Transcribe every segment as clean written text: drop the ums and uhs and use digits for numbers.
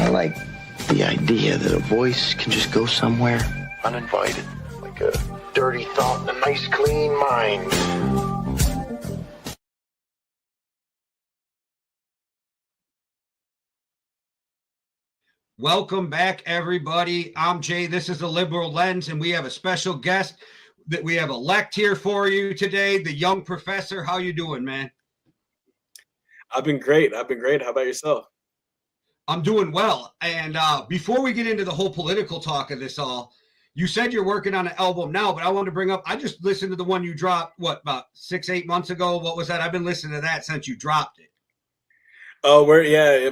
I like the idea that a voice can just go somewhere uninvited, like a dirty thought in a nice, clean mind. Welcome back, everybody. I'm Jay. This is the Liberal Lens, and we have a special guest that we have Ellect here for you today, the young professor. How you doing, man? I've been great. How about yourself? I'm doing well. And before we get into the whole political talk of this all, you said you're working on an album now, but I wanted to bring up, I just listened to the one you dropped, about 6-8 months ago? What was that? I've been listening to that since you dropped it. Oh,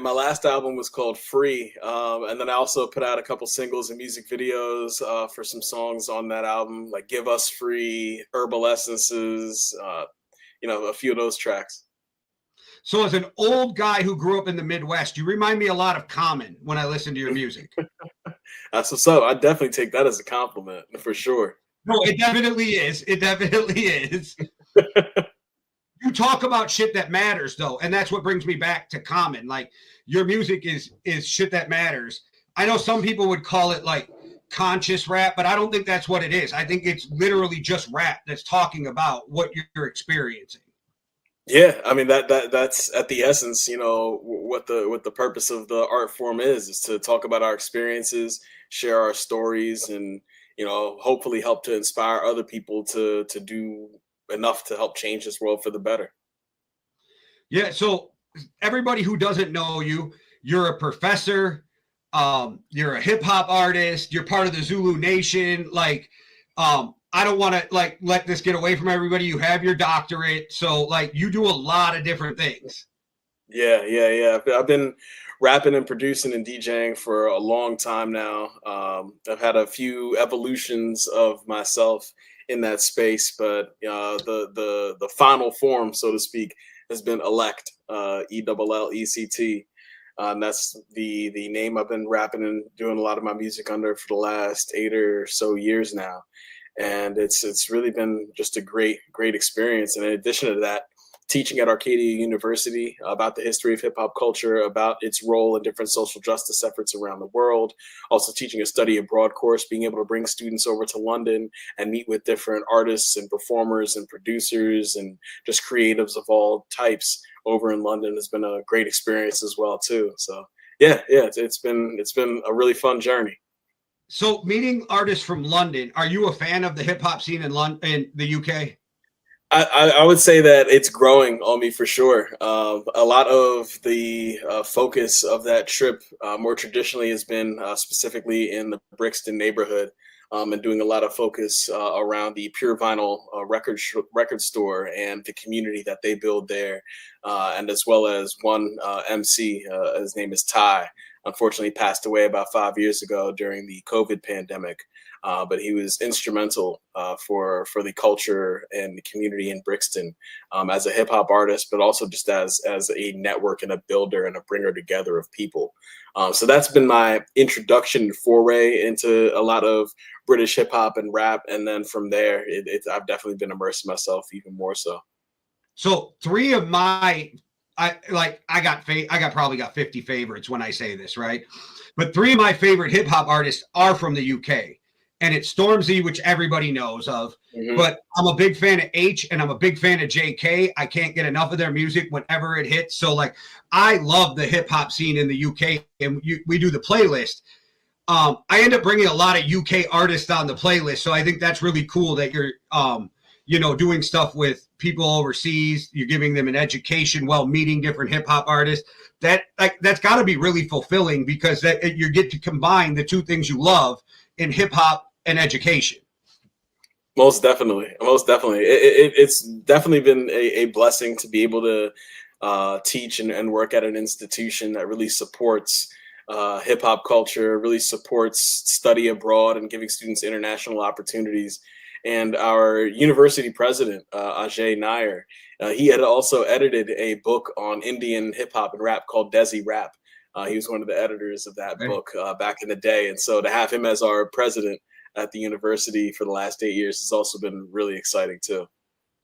my last album was called Free. And then I also put out a couple singles and music videos for some songs on that album, like Give Us Free, Herbal Essences, a few of those tracks. So as an old guy who grew up in the Midwest, you remind me a lot of Common when I listen to your music. That's what's up. I definitely take that as a compliment, for sure. No, it definitely is. It definitely is. You talk about shit that matters, though, and that's what brings me back to Common. Like, your music is shit that matters. I know some people would call it like conscious rap, but I don't think that's what it is. I think it's literally just rap that's talking about what you're experiencing. Yeah, I mean that's at the essence, what the purpose of the art form is to talk about our experiences, share our stories, and hopefully help to inspire other people to do enough to help change this world for the better. Yeah, so everybody who doesn't know you, you're a professor, you're a hip hop artist, you're part of the Zulu Nation. Like, I don't want to let this get away from everybody. You have your doctorate, so you do a lot of different things. Yeah. I've been rapping and producing and DJing for a long time now. I've had a few evolutions of myself in that space, but the final form, so to speak, has been Ellect, Ellect. And that's the name I've been rapping and doing a lot of my music under for the last 8 or so years now. And it's really been just a great experience. And in addition to that, teaching at Arcadia University about the history of hip hop culture, about its role in different social justice efforts around the world. Also teaching a study abroad course, being able to bring students over to London and meet with different artists and performers and producers and just creatives of all types over in London has been a great experience as well too. So yeah, it's been a really fun journey. So meeting artists from London, are you a fan of the hip hop scene in the UK? I would say that it's growing on me for sure. A lot of the focus of that trip more traditionally has been specifically in the Brixton neighborhood, and doing a lot of focus around the Pure Vinyl record store and the community that they build there, and as well as one MC, his name is Ty. Unfortunately, passed away about 5 years ago during the COVID pandemic. But he was instrumental for the culture and the community in Brixton as a hip hop artist, but also just as a network and a builder and a bringer together of people. So that's been my introduction foray into a lot of British hip hop and rap, and then from there, I've definitely been immersing myself even more so. So three of my I probably got 50 favorites when I say this, right? But three of my favorite hip hop artists are from the UK. And it's Stormzy, which everybody knows of. Mm-hmm. But I'm a big fan of H and I'm a big fan of JK. I can't get enough of their music whenever it hits. So I love the hip hop scene in the UK, and we do the playlist. I end up bringing a lot of UK artists on the playlist. So I think that's really cool that you're, doing stuff with people overseas. You're giving them an education while meeting different hip hop artists. That's got to be really fulfilling, because you get to combine the two things you love in hip hop and education. Most definitely. It's definitely been a blessing to be able to teach and work at an institution that really supports hip hop culture, really supports study abroad and giving students international opportunities. And our university president, Ajay Nair, he had also edited a book on Indian hip hop and rap called Desi Rap. He was one of the editors of that book back in the day. And so to have him as our president at the university for the last 8 years has also been really exciting too.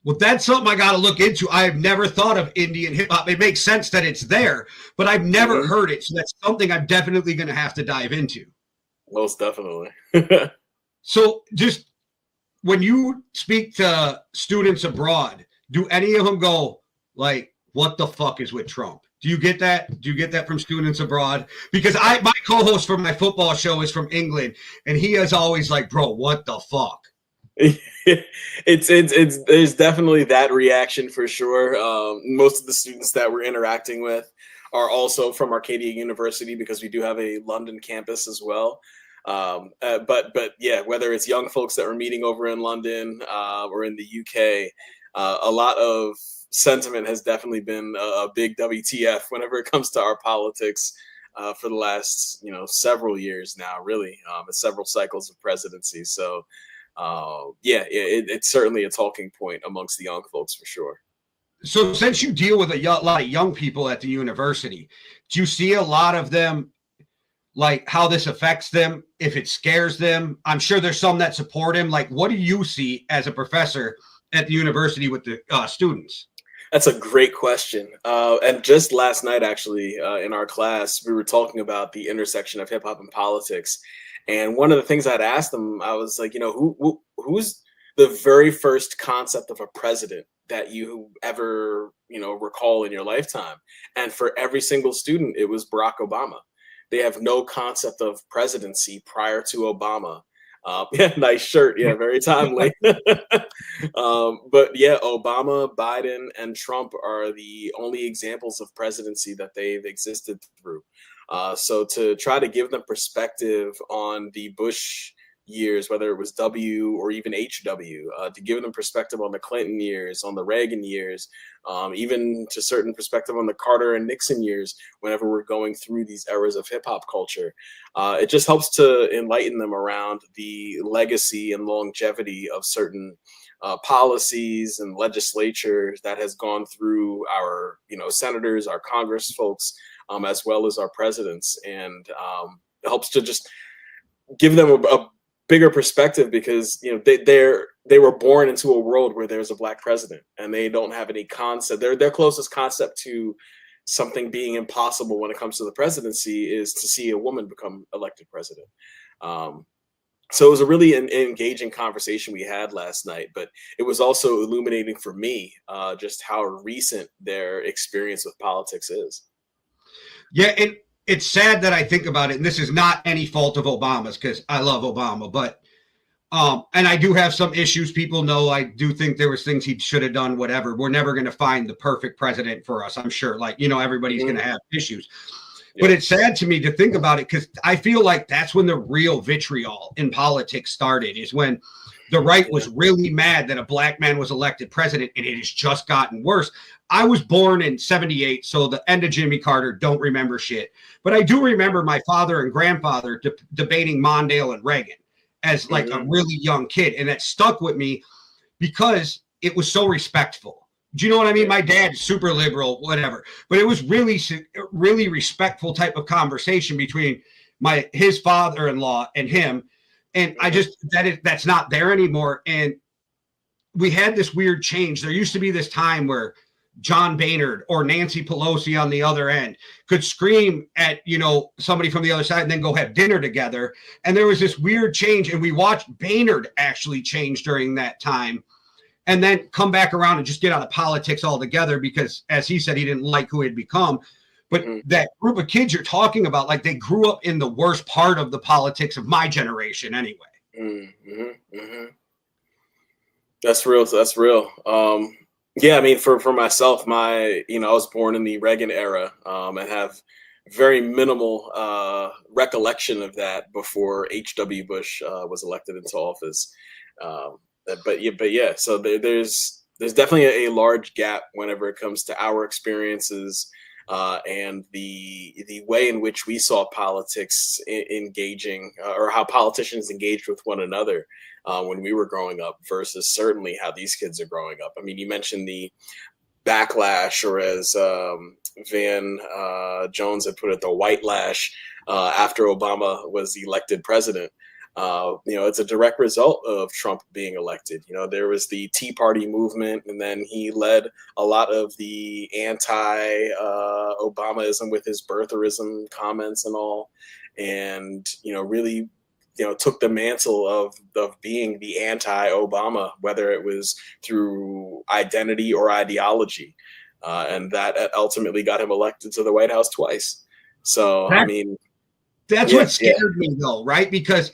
Well, that's something I got to look into. I have never thought of Indian hip hop. It makes sense that it's there, but I've never heard it. So that's something I'm definitely going to have to dive into. Most definitely. So just when you speak to students abroad, do any of them go like, what the fuck is with Trump? Do you get that? Do you get that from students abroad? Because my co-host for my football show is from England, and he is always like, bro, what the fuck? It's there's definitely that reaction for sure. Most of the students that we're interacting with are also from Arcadia University because we do have a London campus as well. But yeah, whether it's young folks that we're meeting over in London or in the UK, a lot of sentiment has definitely been a big WTF whenever it comes to our politics for the last several years now, really, several cycles of presidency. So. Yeah, it's certainly a talking point amongst the young folks for sure. So since you deal with a lot of young people at the university, do you see a lot of them, like how this affects them, if it scares them? I'm sure there's some that support him. Like, what do you see as a professor at the university with the students? That's a great question. And just last night, actually, in our class, we were talking about the intersection of hip hop and politics. And one of the things I'd asked them, I was like, who's the very first concept of a president that you ever, recall in your lifetime? And for every single student, it was Barack Obama. They have no concept of presidency prior to Obama. Yeah, nice shirt. Yeah, very timely. But yeah, Obama, Biden, and Trump are the only examples of presidency that they've existed through. So to try to give them perspective on the Bush years, whether it was W or even HW, to give them perspective on the Clinton years, on the Reagan years, even to certain perspective on the Carter and Nixon years, whenever we're going through these eras of hip hop culture, it just helps to enlighten them around the legacy and longevity of certain policies and legislatures that has gone through our, senators, our Congress folks, as well as our presidents, and helps to just give them a bigger perspective because they were born into a world where there's a black president and they don't have any concept. Their closest concept to something being impossible when it comes to the presidency is to see a woman become elected president. So it was a really engaging conversation we had last night, but it was also illuminating for me just how recent their experience with politics is. Yeah, it's sad that I think about it, and this is not any fault of Obama's because I love Obama, but and I do have some issues. People know I do think there was things he should have done, whatever. We're never going to find the perfect president for us, I'm sure. Like, everybody's going to have issues. Yeah. But it's sad to me to think about it because I feel like that's when the real vitriol in politics started, is when the right was really mad that a black man was elected president, and it has just gotten worse. I was born in 78, so the end of Jimmy Carter, don't remember shit. But I do remember my father and grandfather debating Mondale and Reagan as like a really young kid. And that stuck with me because it was so respectful. Do you know what I mean? My dad's super liberal, whatever. But it was really, really respectful type of conversation between his father-in-law and him. And I just, that's not there anymore. And we had this weird change. There used to be this time where John Boehner or Nancy Pelosi on the other end could scream at, somebody from the other side and then go have dinner together. And there was this weird change. And we watched Boehner actually change during that time and then come back around and just get out of politics altogether because, as he said, he didn't like who he'd become. But that group of kids you're talking about, like, they grew up in the worst part of the politics of my generation anyway. That's real. That's real. Yeah, I mean, for myself, I was born in the Reagan era and have very minimal recollection of that before H.W. Bush was elected into office. But yeah, so there's definitely a large gap whenever it comes to our experiences and the way in which we saw politics engaging or how politicians engaged with one another when we were growing up versus certainly how these kids are growing up. I mean, you mentioned the backlash, or as Van Jones had put it, the white lash after Obama was elected president. It's a direct result of Trump being elected. There was the Tea Party movement, and then he led a lot of the anti-Obamaism with his birtherism comments and all, and really took the mantle of being the anti-Obama, whether it was through identity or ideology, and that ultimately got him elected to the White House twice. So that's what scared me though, right? Because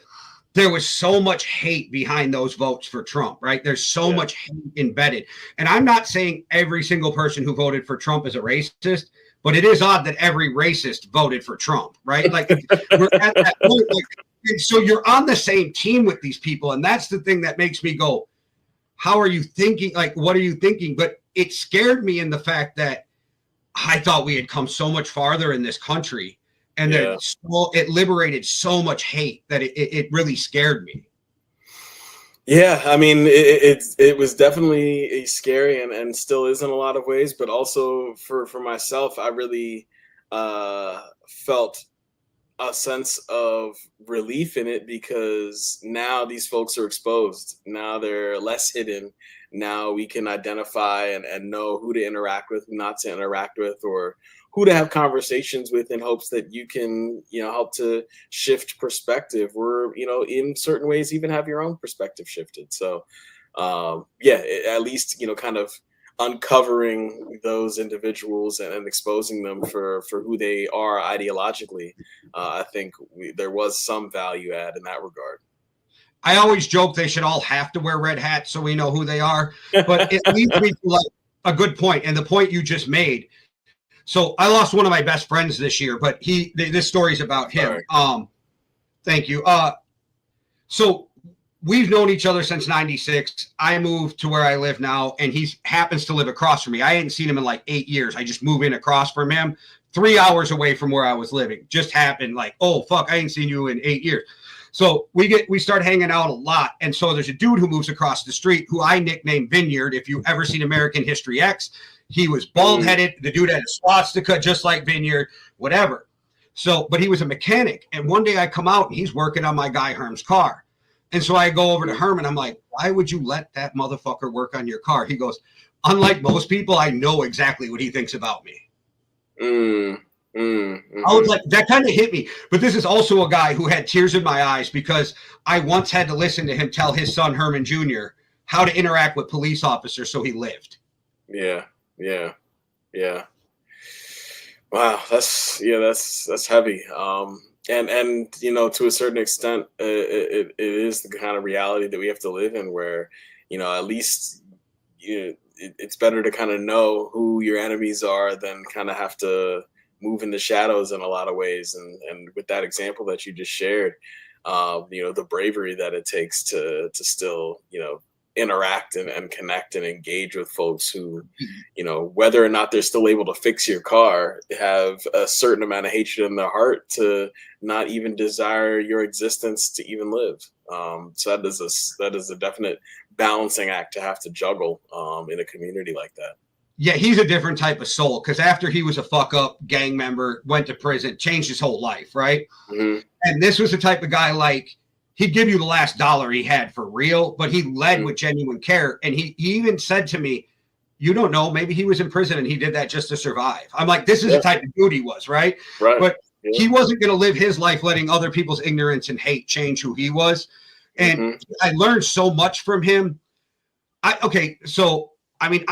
there was so much hate behind those votes for Trump, right? There's so much hate embedded. And I'm not saying every single person who voted for Trump is a racist, but it is odd that every racist voted for Trump, right? Like we're at that point, so you're on the same team with these people. And that's the thing that makes me go, how are you thinking? Like, what are you thinking? But it scared me in the fact that I thought we had come so much farther in this country, and that it liberated so much hate that it really scared me. Yeah, I mean, it was definitely scary and still is in a lot of ways, but also for myself, I really felt a sense of relief in it, because now these folks are exposed. Now they're less hidden. Now we can identify and know who to interact with, who not to interact with, or who to have conversations with, in hopes that you can, help to shift perspective, or, in certain ways, even have your own perspective shifted. So, at least, kind of uncovering those individuals and exposing them for who they are ideologically. I think there was some value add in that regard. I always joke they should all have to wear red hats so we know who they are, but it leads me to like a good point, and the point you just made. So I lost one of my best friends this year, but this story's about him. Right. Thank you. So we've known each other since 96. I moved to where I live now, and he happens to live across from me. I hadn't seen him in like 8 years. I just moved in across from him, 3 hours away from where I was living. Just happened like, oh, fuck, I ain't seen you in 8 years. So we start hanging out a lot. And so there's a dude who moves across the street who I nicknamed Vineyard. If you've ever seen American History X, he was bald-headed. The dude had a swastika just like Vineyard, whatever. So, but he was a mechanic. And one day I come out and he's working on my guy Herm's car. And so I go over to Herm and I'm like, why would you let that motherfucker work on your car? He goes, unlike most people, I know exactly what he thinks about me. I was like, that kind of hit me. But this is also a guy who had tears in my eyes, because I once had to listen to him tell his son, Herman Jr., how to interact with police officers so he lived. Yeah. Wow, that's heavy. And to a certain extent, it is the kind of reality that we have to live in, where at least it's better to kind of know who your enemies are than kind of have to move in the shadows in a lot of ways. And with that example that you just shared, the bravery that it takes to still interact and connect and engage with folks who, whether or not they're still able to fix your car, have a certain amount of hatred in their heart to not even desire your existence to even live. So that is a definite balancing act to have to juggle in a community like that. Yeah, he's a different type of soul, because after he was a fuck up gang member, went to prison, changed his whole life, right? Mm-hmm. And this was the type of guy, like, he'd give you the last dollar he had for real, but he led with genuine care. And he even said to me, you don't know, maybe he was in prison and he did that just to survive. I'm like, this is the type of dude he was, right? But he wasn't going to live his life letting other people's ignorance and hate change who he was. And I learned so much from him. I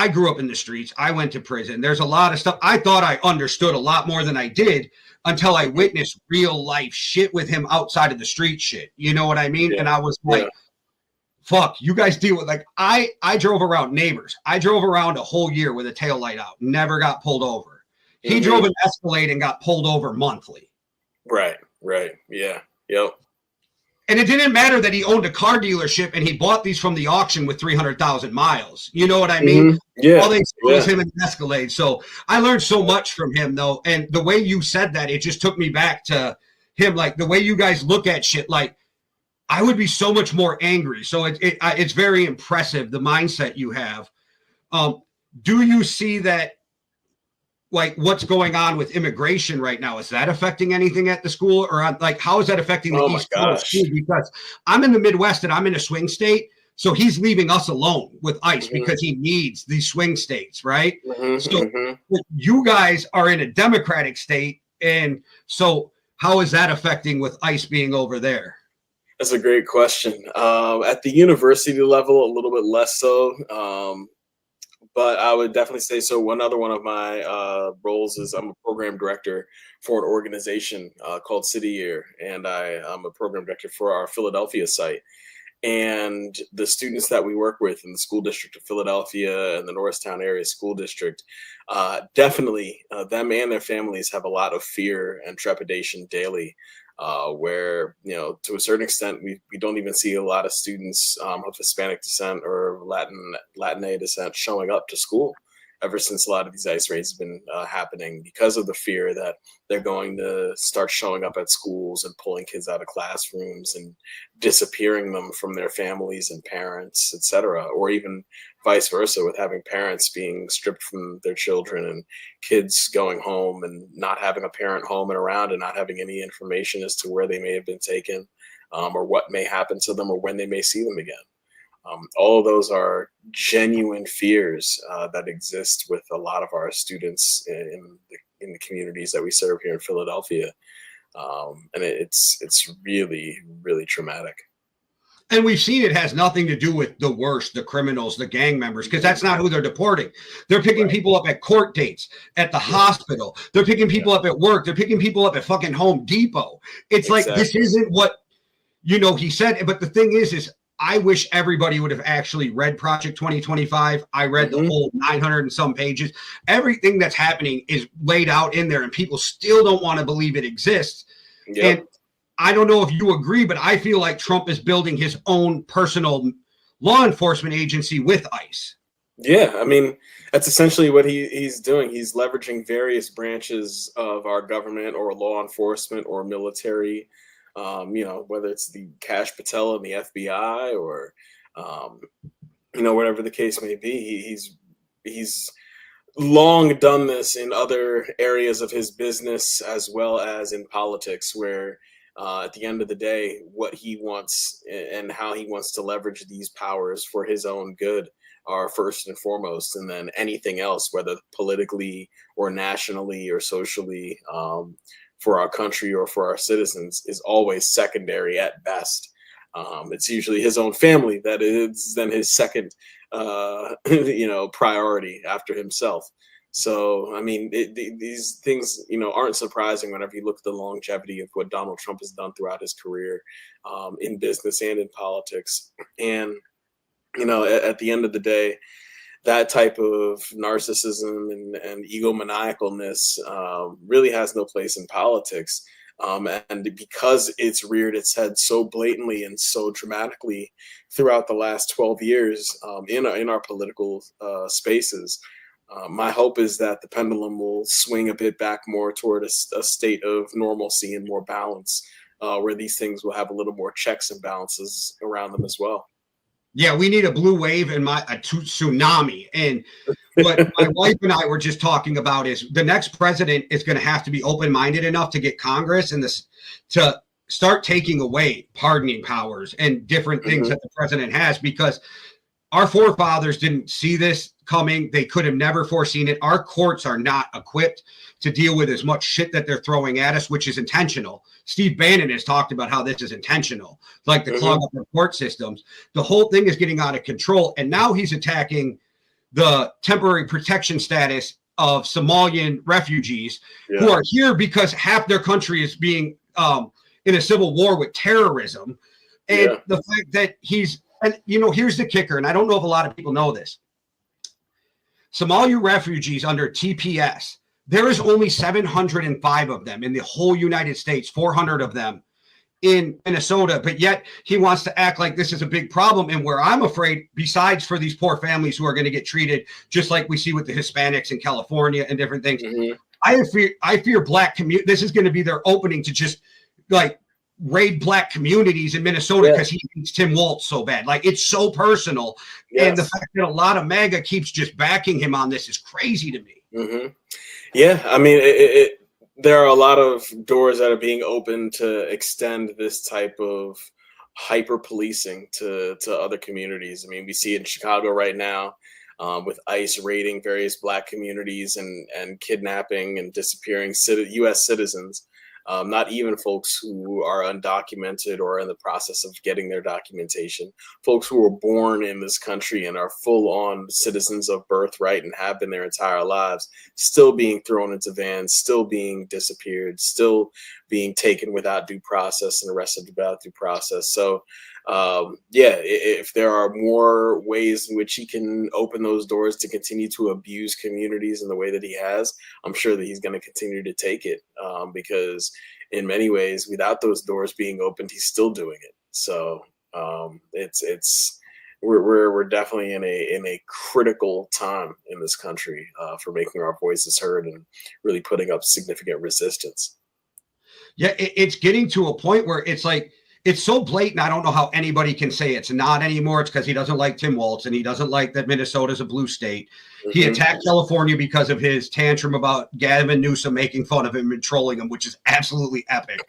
grew up in the streets. I went to prison. There's a lot of stuff. I thought I understood a lot more than I did until I witnessed real life shit with him outside of the street shit. You know what I mean? Yeah. And I was like, fuck, you guys deal with, like, I drove around neighbors. I drove around a whole year with a tail light out. Never got pulled over. He drove an Escalade and got pulled over monthly. Right. Yeah. Yep. And it didn't matter that he owned a car dealership and he bought these from the auction with 300,000 miles. You know what I mean? Yeah. All they said was him and an Escalade. So I learned so much from him, though. And the way you said that, it just took me back to him. Like, the way you guys look at shit, like, I would be so much more angry. So it's very impressive, the mindset you have. Do you see that? like what's going on with immigration right now, is that affecting anything at the school, or like how is that affecting the East Coast school? Because I'm in the Midwest and I'm in a swing state, so he's leaving us alone with ICE because he needs these swing states, right? So you guys are in a Democratic state, and so how is that affecting with ICE being over there? That's a great question. At the university level, a little bit less so. But I would definitely say so. One of my roles is I'm a program director for an organization called City Year, and I'm a program director for our Philadelphia site. And the students that we work with in the school district of Philadelphia and the Norristown area school district, definitely them and their families have a lot of fear and trepidation daily. Where, you know, to a certain extent, we don't even see a lot of students of Hispanic descent or Latina descent showing up to school ever since a lot of these ICE raids have been happening, because of the fear that they're going to start showing up at schools and pulling kids out of classrooms and disappearing them from their families and parents, etc., or even vice versa, with having parents being stripped from their children and kids going home and not having a parent home and around and not having any information as to where they may have been taken, or what may happen to them or when they may see them again. All of those are genuine fears that exist with a lot of our students in the communities that we serve here in Philadelphia. And it's really, really traumatic. And we've seen it has nothing to do with the worst, the criminals, the gang members, because that's not who they're deporting. They're picking people up at court dates, at the hospital. They're picking people up at work. They're picking people up at fucking Home Depot. It's like, this isn't what, you know, he said. But the thing is I wish everybody would have actually read Project 2025. I read the whole 900 and some pages. Everything that's happening is laid out in there, and people still don't want to believe it exists. And I don't know if you agree, but I feel like Trump is building his own personal law enforcement agency with ICE. Yeah, I mean, that's essentially what he's doing. He's leveraging various branches of our government or law enforcement or military, you know, whether it's the Cash Patel and the FBI or, you know, whatever the case may be. He's long done this in other areas of his business as well as in politics, where at the end of the day, what he wants and how he wants to leverage these powers for his own good are first and foremost, and then anything else, whether politically or nationally or socially, for our country or for our citizens, is always secondary at best. It's usually his own family that is then his second, you know, priority after himself. So, I mean, these things, you know, aren't surprising whenever you look at the longevity of what Donald Trump has done throughout his career, in business and in politics. And, you know, at the end of the day, that type of narcissism and egomaniacalness really has no place in politics. And because it's reared its head so blatantly and so dramatically throughout the last 12 years in our political spaces, my hope is that the pendulum will swing a bit back more toward a state of normalcy and more balance, where these things will have a little more checks and balances around them as well. Yeah, we need a blue wave and a tsunami. And what my wife and I were just talking about is the next president is going to have to be open-minded enough to get Congress and this to start taking away pardoning powers and different things that the president has, because our forefathers didn't see this coming. They could have never foreseen it. Our courts are not equipped to deal with as much shit that they're throwing at us, which is intentional. Steve Bannon has talked about how this is intentional, like the clog up of court systems. The whole thing is getting out of control. And now he's attacking the temporary protection status of Somalian refugees who are here because half their country is being in a civil war with terrorism. And the fact that and you know, here's the kicker, and I don't know if a lot of people know this. Somalia refugees under TPS, there is only 705 of them in the whole United States, 400 of them in Minnesota, but yet he wants to act like this is a big problem. And where I'm afraid, besides for these poor families who are going to get treated just like we see with the Hispanics in California and different things, I fear black community. This is going to be their opening to just like raid black communities in Minnesota because he hates Tim Walz so bad. Like, it's so personal. And the fact that a lot of MAGA keeps just backing him on this is crazy to me. Hmm. Yeah, I mean, there are a lot of doors that are being opened to extend this type of hyper policing to other communities. I mean, we see it in Chicago right now, with ICE raiding various Black communities and kidnapping and disappearing U.S. citizens. Not even folks who are undocumented or in the process of getting their documentation. Folks who were born in this country and are full on citizens of birthright and have been their entire lives, still being thrown into vans, still being disappeared, still being taken without due process and arrested without due process. So, yeah, if there are more ways in which he can open those doors to continue to abuse communities in the way that he has, I'm sure that he's going to continue to take it, because in many ways, without those doors being opened, he's still doing it. So, it's we're definitely in a critical time in this country, for making our voices heard and really putting up significant resistance. Yeah, it's getting to a point where it's like it's so blatant. I don't know how anybody can say it's not anymore. It's because he doesn't like Tim Walz and he doesn't like that Minnesota's a blue state. He Hmm. attacked California because of his tantrum about Gavin Newsom making fun of him and trolling him, which is absolutely epic.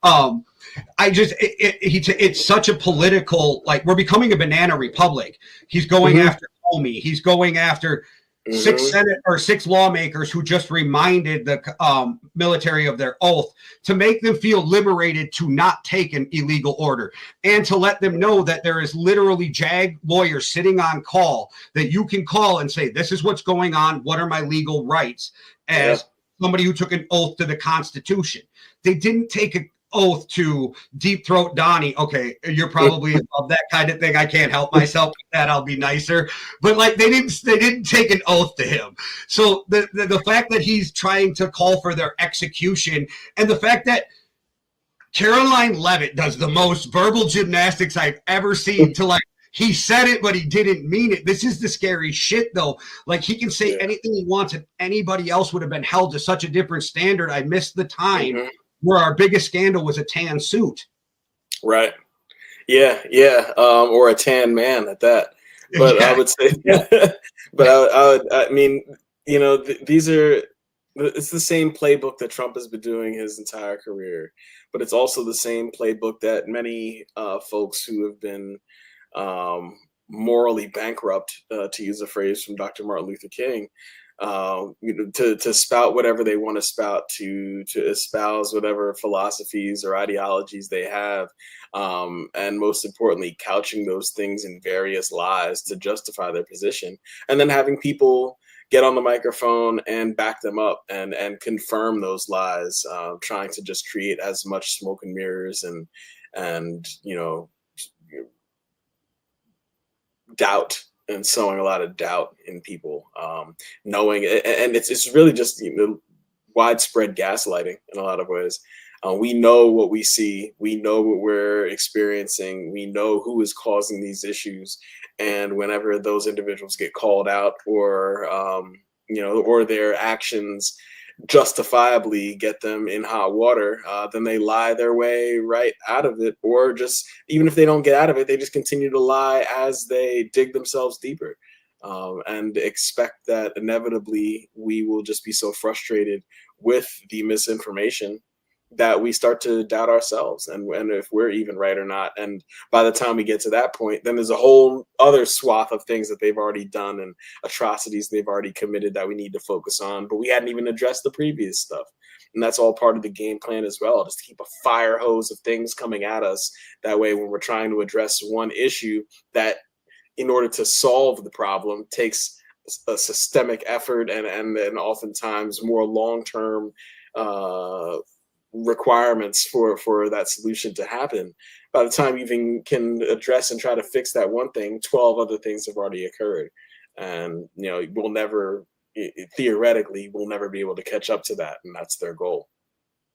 I just it's such a political, like, we're becoming a banana republic. He's going Hmm. after Comey. He's going after Hmm. six lawmakers who just reminded the military of their oath to make them feel liberated to not take an illegal order and to let them know that there is literally JAG lawyers sitting on call that you can call and say, this is what's going on. What are my legal rights Yeah. as somebody who took an oath to the Constitution? They didn't take an oath to deep throat Donnie. Okay, you're probably above that kind of thing. I can't help myself with that. I'll be nicer. But like they didn't take an oath to him. So the fact that he's trying to call for their execution, and the fact that Caroline Levitt does the most verbal gymnastics I've ever seen to, like, he said it, but he didn't mean it. This is the scary shit, though. Like, he can say Yeah. anything he wants, and anybody else would have been held to such a different standard. I missed the time Hmm. where our biggest scandal was a tan suit. Right. Yeah, yeah, or a tan man at that. But I Yeah, would say, yeah, but I mean, these are, it's the same playbook that Trump has been doing his entire career, but it's also the same playbook that many folks who have been, um, morally bankrupt, to use a phrase from Dr. Martin Luther King, to spout whatever they want to spout, to espouse whatever philosophies or ideologies they have, and most importantly, couching those things in various lies to justify their position, and then having people get on the microphone and back them up and confirm those lies, trying to just create as much smoke and mirrors and doubt and sowing a lot of doubt in people, knowing, and it's really just widespread gaslighting in a lot of ways. We know what we see, we know what we're experiencing, we know who is causing these issues, and whenever those individuals get called out, or their actions justifiably get them in hot water, then they lie their way right out of it, or just, even if they don't get out of it, they just continue to lie as they dig themselves deeper, and expect that inevitably we will just be so frustrated with the misinformation that we start to doubt ourselves and if we're even right or not. And by the time we get to that point, then there's a whole other swath of things that they've already done and atrocities they've already committed that we need to focus on, but we hadn't even addressed the previous stuff. And that's all part of the game plan as well, just to keep a fire hose of things coming at us. That way, when we're trying to address one issue, that in order to solve the problem takes a systemic effort and oftentimes more long-term requirements for that solution to happen. By the time you even can address and try to fix that one thing, 12 other things have already occurred, and we'll never, theoretically, we'll never be able to catch up to that, and that's their goal.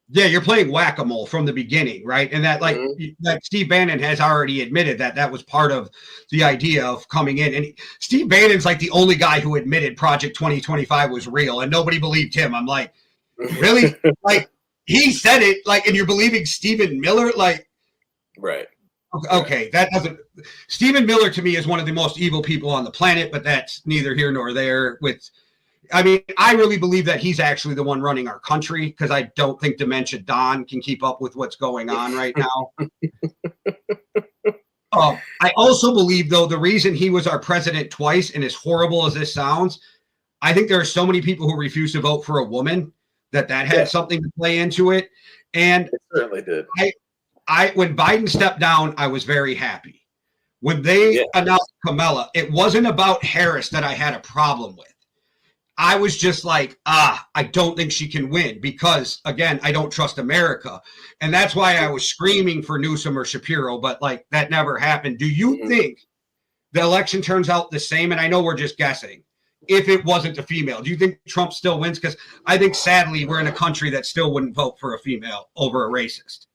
yeah, you're playing whack-a-mole from the beginning, right? And that, like, Hmm. that Steve Bannon has already admitted that was part of the idea of coming in. And Steve Bannon's like the only guy who admitted Project 2025 was real, and nobody believed him. I'm like, really? Like, he said it, like, and you're believing Stephen Miller? Like, Right. okay, that doesn't. Stephen Miller to me is one of the most evil people on the planet, but that's neither here nor there. With I mean, I really believe that he's actually the one running our country because I don't think Dementia Don can keep up with what's going on right now. I also believe, though, the reason he was our president twice, and as horrible as this sounds, I think there are so many people who refuse to vote for a woman that had something to play into it. And it certainly did. When Biden stepped down, I was very happy. When they announced Kamala, it wasn't about Harris that I had a problem with. I was just like, I don't think she can win because, again, I don't trust America. And that's why I was screaming for Newsom or Shapiro, but like that never happened. Do you think the election turns out the same? And I know we're just guessing. If it wasn't a female, do you think Trump still wins? Because I think, sadly, we're in a country that still wouldn't vote for a female over a racist.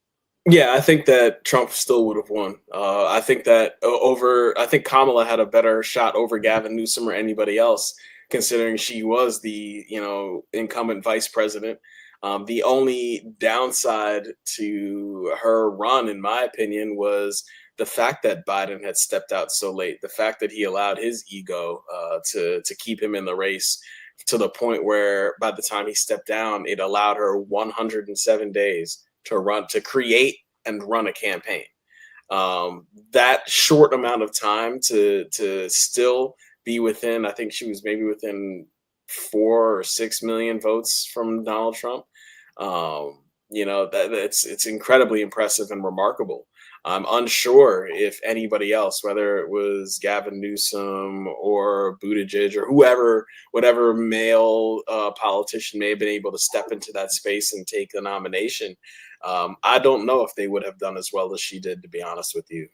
Yeah, I think that Trump still would have won. I think that I think Kamala had a better shot over Gavin Newsom or anybody else, considering she was the incumbent vice president. The only downside to her run, in my opinion, was the fact that Biden had stepped out so late. The fact that he allowed his ego to keep him in the race to the point where by the time he stepped down, it allowed her 107 days to create and run a campaign. That short amount of time to still be within, I think she was maybe within 4 or 6 million votes from Donald Trump. It's incredibly impressive and remarkable. I'm unsure if anybody else, whether it was Gavin Newsom or Buttigieg or whatever male politician may have been able to step into that space and take the nomination. I don't know if they would have done as well as she did, to be honest with you.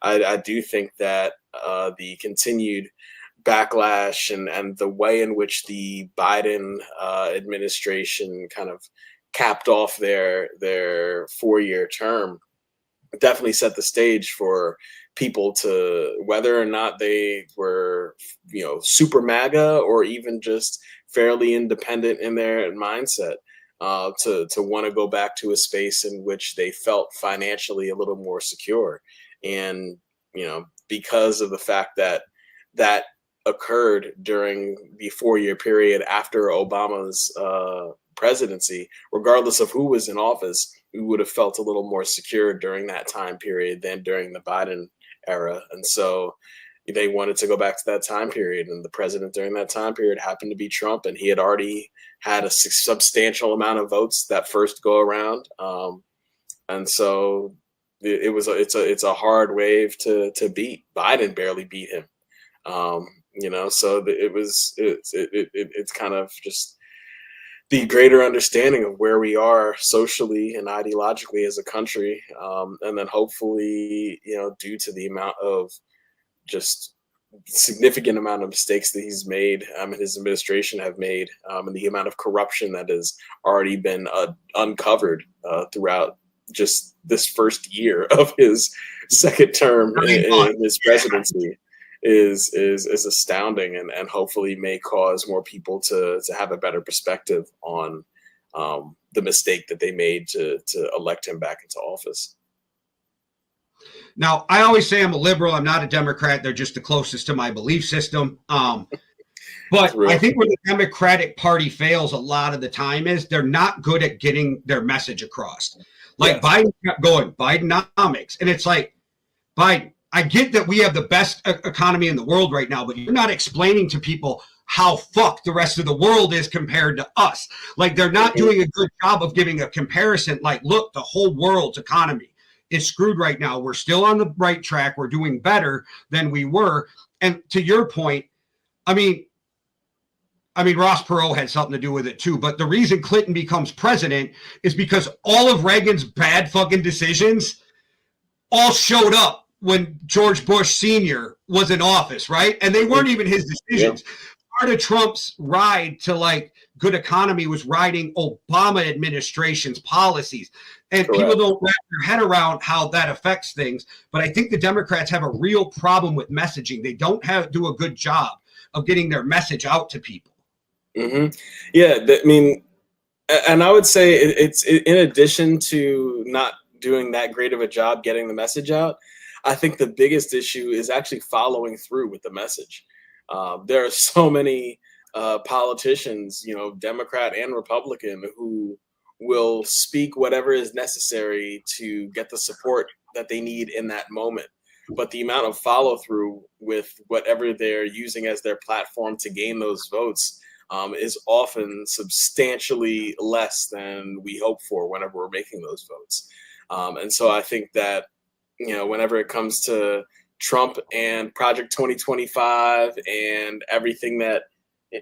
I do think that the continued backlash and the way in which the Biden administration kind of capped off their 4-year term definitely set the stage for people to, whether or not they were, super MAGA or even just fairly independent in their mindset, to want to go back to a space in which they felt financially a little more secure. And, because of the fact that occurred during the 4-year period after Obama's presidency, regardless of who was in office, we would have felt a little more secure during that time period than during the Biden era. And so they wanted to go back to that time period. And the president during that time period happened to be Trump. And he had already had a substantial amount of votes that first go around. And so it's a hard wave to beat. Biden barely beat him. So it's kind of just the greater understanding of where we are socially and ideologically as a country. And then hopefully, due to the amount of just significant amount of mistakes that he's made and his administration have made, and the amount of corruption that has already been uncovered throughout just this first year of his second term in his presidency is astounding, and hopefully may cause more people to have a better perspective on the mistake that they made to elect him back into office. Now, I always say I'm a liberal. I'm not a Democrat. They're just the closest to my belief system. But I think where the Democratic Party fails a lot of the time is they're not good at getting their message across. Like Biden kept going, Bidenomics. And it's like, Biden, I get that we have the best economy in the world right now, but you're not explaining to people how fucked the rest of the world is compared to us. Like, they're not doing a good job of giving a comparison. Like, look, the whole world's economy is screwed right now. We're still on the right track. We're doing better than we were. And to your point, I mean, Ross Perot had something to do with it too. But the reason Clinton becomes president is because all of Reagan's bad fucking decisions all showed up when George Bush Sr. was in office, right? And they weren't even his decisions. Yeah. Part of Trump's ride to like good economy was riding Obama administration's policies. And Correct. People don't wrap their head around how that affects things. But I think the Democrats have a real problem with messaging. They don't do a good job of getting their message out to people. Mm-hmm. Yeah, I mean, and I would say it's in addition to not doing that great of a job getting the message out, I think the biggest issue is actually following through with the message. There are so many politicians, Democrat and Republican, who will speak whatever is necessary to get the support that they need in that moment. But the amount of follow through with whatever they're using as their platform to gain those votes is often substantially less than we hope for whenever we're making those votes. And so I think that, whenever it comes to Trump and Project 2025 and everything that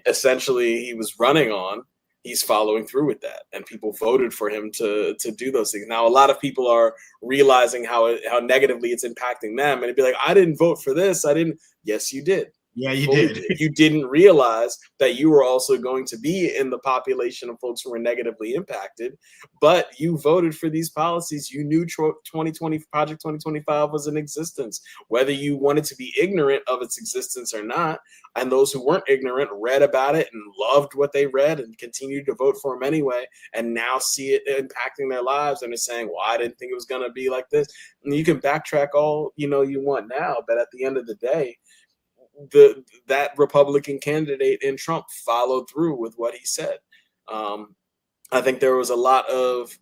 essentially he was running on, he's following through with that, and people voted for him to do those things. Now, a lot of people are realizing how negatively it's impacting them, and it'd be like, I didn't vote for this. I didn't. Yes, you did. Yeah, you did. You didn't realize that you were also going to be in the population of folks who were negatively impacted, but you voted for these policies. You knew Project 2025 was in existence, whether you wanted to be ignorant of its existence or not. And those who weren't ignorant read about it and loved what they read and continued to vote for him anyway, and now see it impacting their lives. And they're saying, well, I didn't think it was going to be like this. And you can backtrack all you want now, but at the end of the day, that Republican candidate in Trump followed through with what he said. I think there was a lot of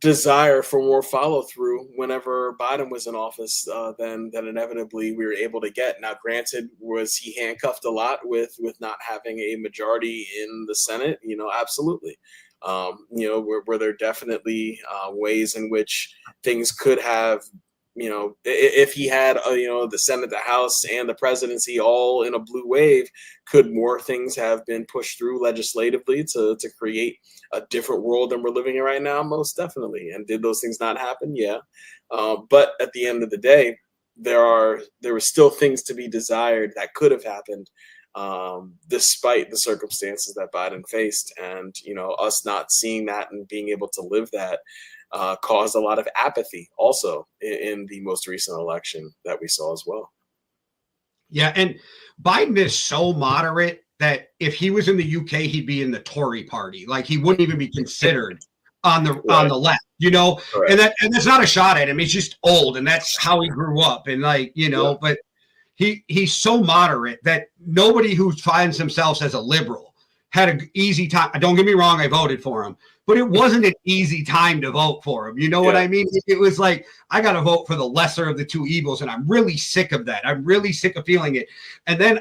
desire for more follow through whenever Biden was in office than inevitably we were able to get. Now, granted, was he handcuffed a lot with not having a majority in the Senate? Absolutely. Were there definitely ways in which things could have, if he had, the Senate, the House, and the presidency all in a blue wave, could more things have been pushed through legislatively to create a different world than we're living in right now? Most definitely. And did those things not happen? Yeah. But at the end of the day, there were still things to be desired that could have happened, despite the circumstances that Biden faced. And, us not seeing that and being able to live that caused a lot of apathy also in the most recent election that we saw as well. Yeah, and Biden is so moderate that if he was in the UK, he'd be in the Tory party. Like, he wouldn't even be considered on the left, Right. And that's not a shot at him. He's just old, and that's how he grew up. And but he's so moderate that nobody who finds themselves as a liberal had an easy time. Don't get me wrong, I voted for him, but it wasn't an easy time to vote for him. You know what I mean? It was like, I got to vote for the lesser of the two evils, and I'm really sick of that. I'm really sick of feeling it. And then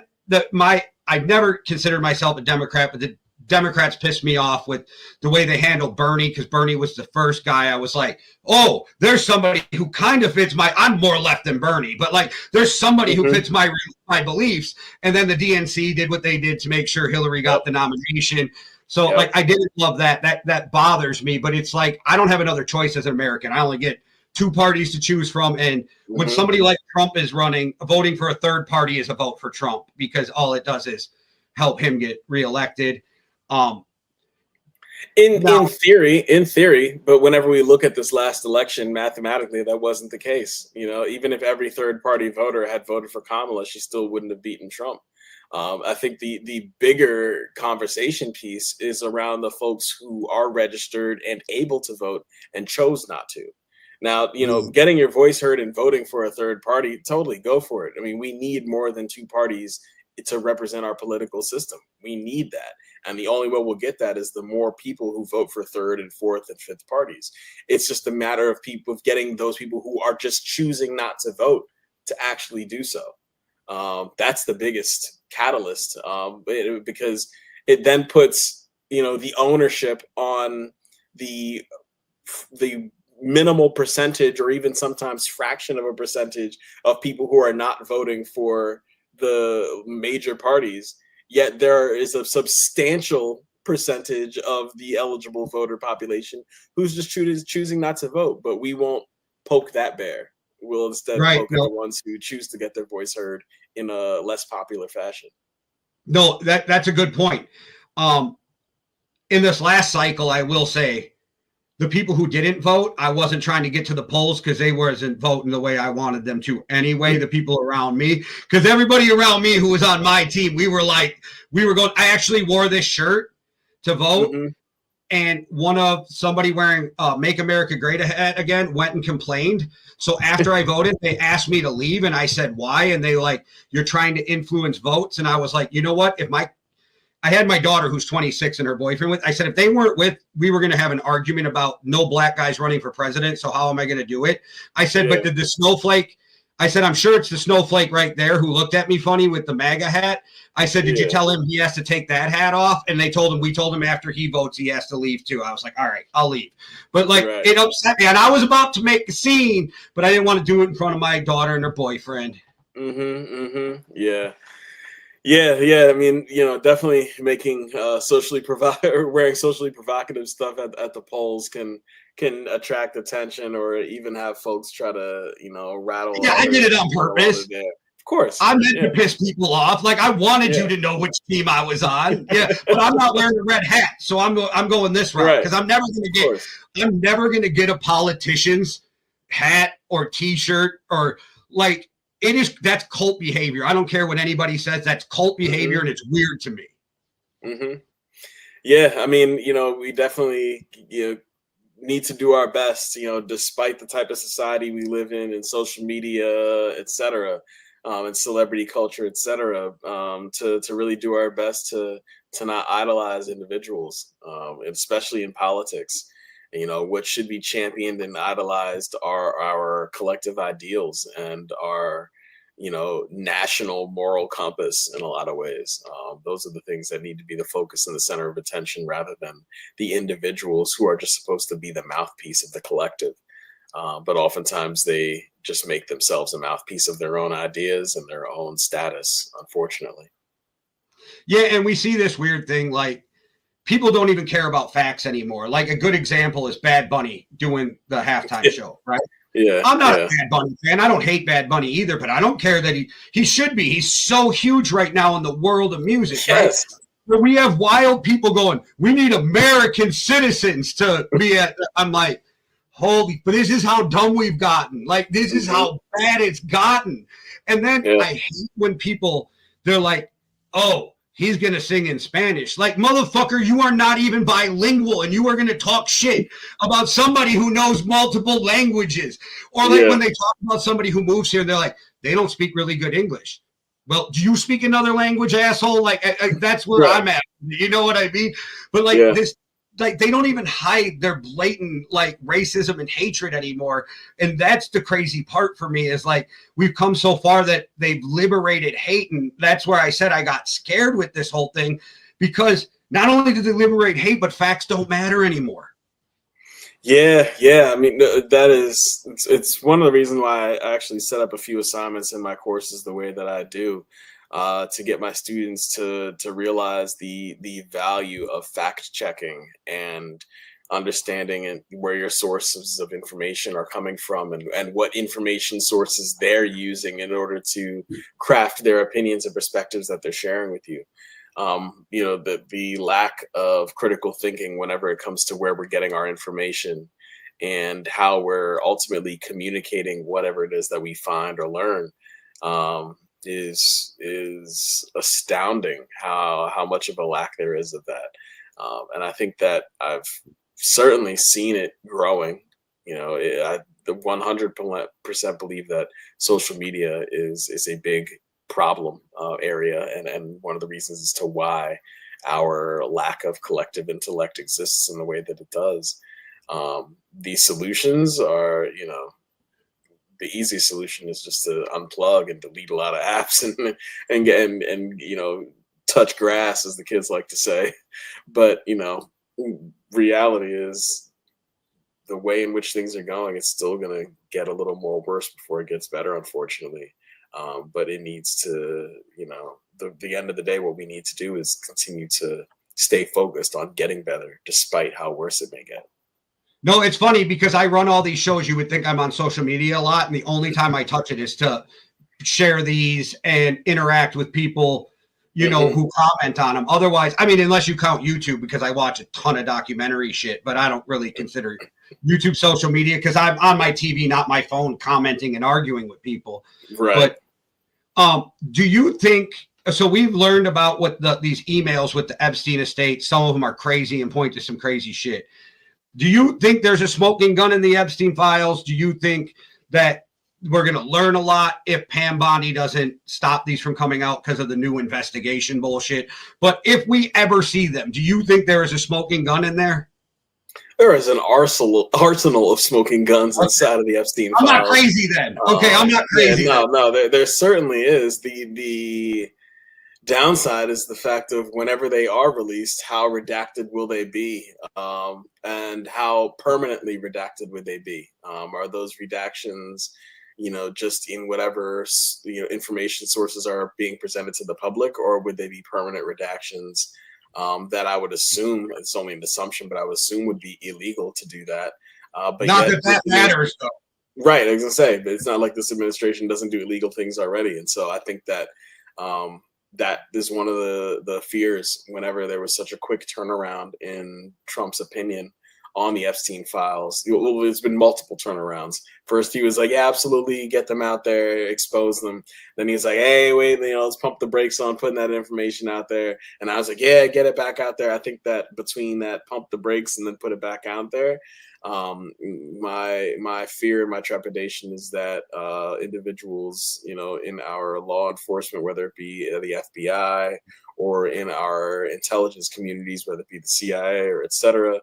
I've never considered myself a Democrat, but the Democrats pissed me off with the way they handled Bernie, because Bernie was the first guy I was like, oh, there's somebody who kind of fits I'm more left than Bernie, but like, there's somebody who fits my beliefs. And then the DNC did what they did to make sure Hillary got the nomination. So I didn't love that. That bothers me, but it's like, I don't have another choice as an American. I only get two parties to choose from. And when somebody like Trump is running, voting for a third party is a vote for Trump, because all it does is help him get reelected. In theory, but whenever we look at this last election, mathematically, that wasn't the case. Even if every third party voter had voted for Kamala, she still wouldn't have beaten Trump. I think the bigger conversation piece is around the folks who are registered and able to vote and chose not to. Now, getting your voice heard and voting for a third party, totally go for it. I mean, we need more than two parties to represent our political system. We need that. And the only way we'll get that is the more people who vote for third and fourth and fifth parties. It's just a matter of getting those people who are just choosing not to vote to actually do so. That's the biggest catalyst, because it then puts, the ownership on the minimal percentage, or even sometimes fraction of a percentage, of people who are not voting for the major parties. Yet there is a substantial percentage of the eligible voter population who's just choosing not to vote. But we won't poke that bear. We'll instead poke the ones who choose to get their voice heard in a less popular fashion. No, that's a good point. In this last cycle, I will say, the people who didn't vote, I wasn't trying to get to the polls because they wasn't voting the way I wanted them to anyway. The people around me, because everybody around me who was on my team, we were going. I actually wore this shirt to vote, and somebody wearing "Make America Great Again" went and complained. So after I voted, they asked me to leave, and I said why, and they you're trying to influence votes, and I was like, you know what, I had my daughter who's 26 and her boyfriend with. I said, if they weren't with, we were going to have an argument about no black guys running for president. So how am I going to do it? I said, but did the snowflake, I said, I'm sure it's the snowflake right there who looked at me funny with the MAGA hat. I said, did you tell him he has to take that hat off? And we told him after he votes, he has to leave too. I was like, all right, I'll leave. But like, it upset me. And I was about to make a scene, but I didn't want to do it in front of my daughter and her boyfriend. Yeah. I mean, definitely making wearing socially provocative stuff at the polls can attract attention, or even have folks try to, rattle. Yeah, I did it on purpose. Of course. I meant to piss people off. Like, I wanted you to know which team I was on. Yeah, but I'm not wearing a red hat, so I'm going this route, because I'm never going to get a politician's hat or T-shirt, or like, that's cult behavior. I don't care what anybody says. That's cult behavior, and it's weird to me. Yeah, I mean, we definitely need to do our best, despite the type of society we live in, and social media, etc., and celebrity culture, etc., to really do our best to not idolize individuals, especially in politics. What should be championed and idolized are our collective ideals and our, national moral compass in a lot of ways. Those are the things that need to be the focus and the center of attention, rather than the individuals who are just supposed to be the mouthpiece of the collective. But oftentimes they just make themselves a mouthpiece of their own ideas and their own status, unfortunately. Yeah, and we see this weird thing, like, people don't even care about facts anymore. Like, a good example is Bad Bunny doing the halftime show, right? Yeah, I'm not a Bad Bunny fan. I don't hate Bad Bunny either, but I don't care that he should be. He's so huge right now in the world of music, right? Where we have wild people going, we need American citizens to be at. I'm like, holy, but this is how dumb we've gotten. Like, this is how bad it's gotten. And then I hate when people, they're like, oh, he's going to sing in Spanish. Like, motherfucker, you are not even bilingual, and you are going to talk shit about somebody who knows multiple languages. Or like when they talk about somebody who moves here, and they're like, they don't speak really good English. Well, do you speak another language, asshole? Like, that's where I'm at. You know what I mean? But like this, like, they don't even hide their blatant like racism and hatred anymore. And that's the crazy part for me, is like, we've come so far that they've liberated hate. And that's where I said I got scared with this whole thing, because not only did they liberate hate, but facts don't matter anymore. Yeah. I mean, it's one of the reasons why I actually set up a few assignments in my courses the way that I do. To get my students to realize the value of fact checking and understanding where your sources of information are coming from, and what information sources they're using in order to craft their opinions and perspectives that they're sharing with you. The lack of critical thinking whenever it comes to where we're getting our information and how we're ultimately communicating whatever it is that we find or learn. Is astounding how much of a lack there is of that. And I think that I've certainly seen it growing. I 100% believe that social media is a big problem area, and one of the reasons as to why our lack of collective intellect exists in the way that it does. These solutions are, the easiest solution is just to unplug and delete a lot of apps and touch grass, as the kids like to say. But reality is, the way in which things are going, it's still going to get a little more worse before it gets better, unfortunately. But it needs to, the end of the day, what we need to do is continue to stay focused on getting better, despite how worse it may get. No, it's funny because I run all these shows. You would think I'm on social media a lot, and the only time I touch it is to share these and interact with people, who comment on them. Otherwise, I mean, unless you count YouTube, because I watch a ton of documentary shit, but I don't really consider YouTube social media, because I'm on my TV, not my phone, commenting and arguing with people. Right. But do you think, so we've learned about what these emails with the Epstein estate, some of them are crazy and point to some crazy shit. Do you think there's a smoking gun in the Epstein files? Do you think that we're going to learn a lot if Pam Bondi doesn't stop these from coming out because of the new investigation bullshit. But if we ever see them, do you think there is a smoking gun in there? There is an arsenal of smoking guns inside of the Epstein files. I'm not crazy then. Okay, I'm not crazy. Yeah, no, there certainly is. The downside is the fact of whenever they are released, how redacted will they be, and how permanently redacted would they be? Are those redactions, just in whatever information sources are being presented to the public, or would they be permanent redactions? That I would assume, it's only an assumption, but I would assume would be illegal to do that. But not that matters, though. Right, I was gonna say, but it's not like this administration doesn't do illegal things already, and so I think that that is one of the fears whenever there was such a quick turnaround in Trump's opinion on the Epstein files. There's been multiple turnarounds. First, he was like, yeah, absolutely, get them out there, expose them. Then he was like, hey, wait, let's pump the brakes on putting that information out there. And I was like, yeah, get it back out there. I think that between that pump the brakes and then put it back out there, my fear and my trepidation is that individuals, in our law enforcement, whether it be the FBI or in our intelligence communities, whether it be the CIA or et cetera,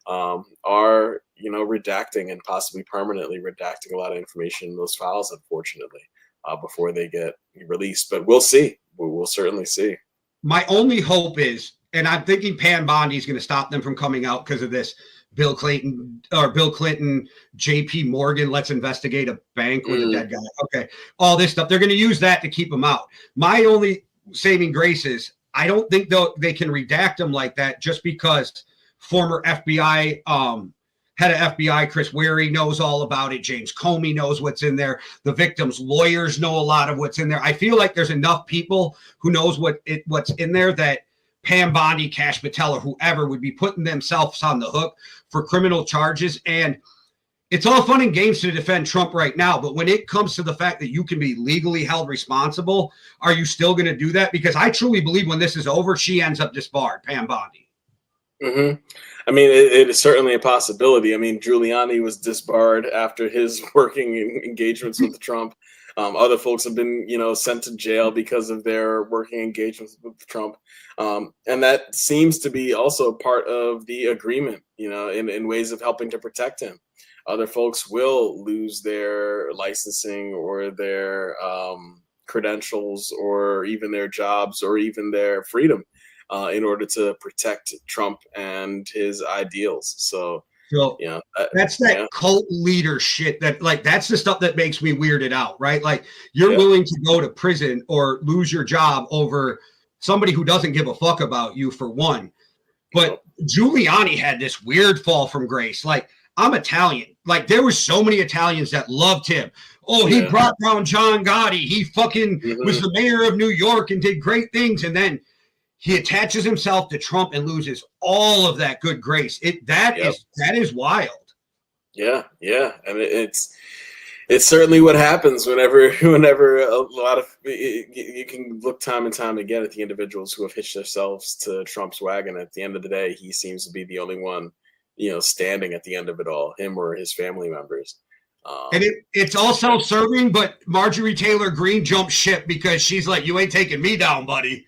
are redacting and possibly permanently redacting a lot of information in those files, unfortunately, before they get released. But we'll see. We'll certainly see. My only hope is, and I'm thinking Pam Bondi is going to stop them from coming out because of this Bill Clinton, JP Morgan, let's investigate a bank with a dead guy. Okay. All this stuff. They're going to use that to keep them out. My only saving grace is I don't think they can redact them like that just because former FBI head of FBI Chris Wary knows all about it. James Comey knows what's in there. The victims' lawyers know a lot of what's in there. I feel like there's enough people who knows what's in there that Pam Bondi, Kash Patel, or whoever would be putting themselves on the hook for criminal charges. And it's all fun and games to defend Trump right now, but when it comes to the fact that you can be legally held responsible, are you still going to do that? Because I truly believe when this is over, she ends up disbarred, Pam Bondi. Mm-hmm. I mean, it is certainly a possibility. I mean, Giuliani was disbarred after his working engagements with Trump. Other folks have been, sent to jail because of their working engagements with Trump. And that seems to be also part of the agreement, in ways of helping to protect him. Other folks will lose their licensing or their credentials or even their jobs or even their freedom in order to protect Trump and his ideals. So that's that cult leader shit that's the stuff that makes me weirded out, right? Like you're willing to go to prison or lose your job over somebody who doesn't give a fuck about you, for one. But Giuliani had this weird fall from grace. Like, I'm Italian. Like, there were so many Italians that loved him. Oh, he brought down John Gotti. He fucking was the mayor of New York and did great things. And then he attaches himself to Trump and loses all of that good grace. That is wild. Yeah. And it's certainly what happens whenever a lot of you can look time and time again at the individuals who have hitched themselves to Trump's wagon. At the end of the day, he seems to be the only one, standing at the end of it all, him or his family members. And it's all self-serving, but Marjorie Taylor Greene jumped ship because she's like, you ain't taking me down, buddy.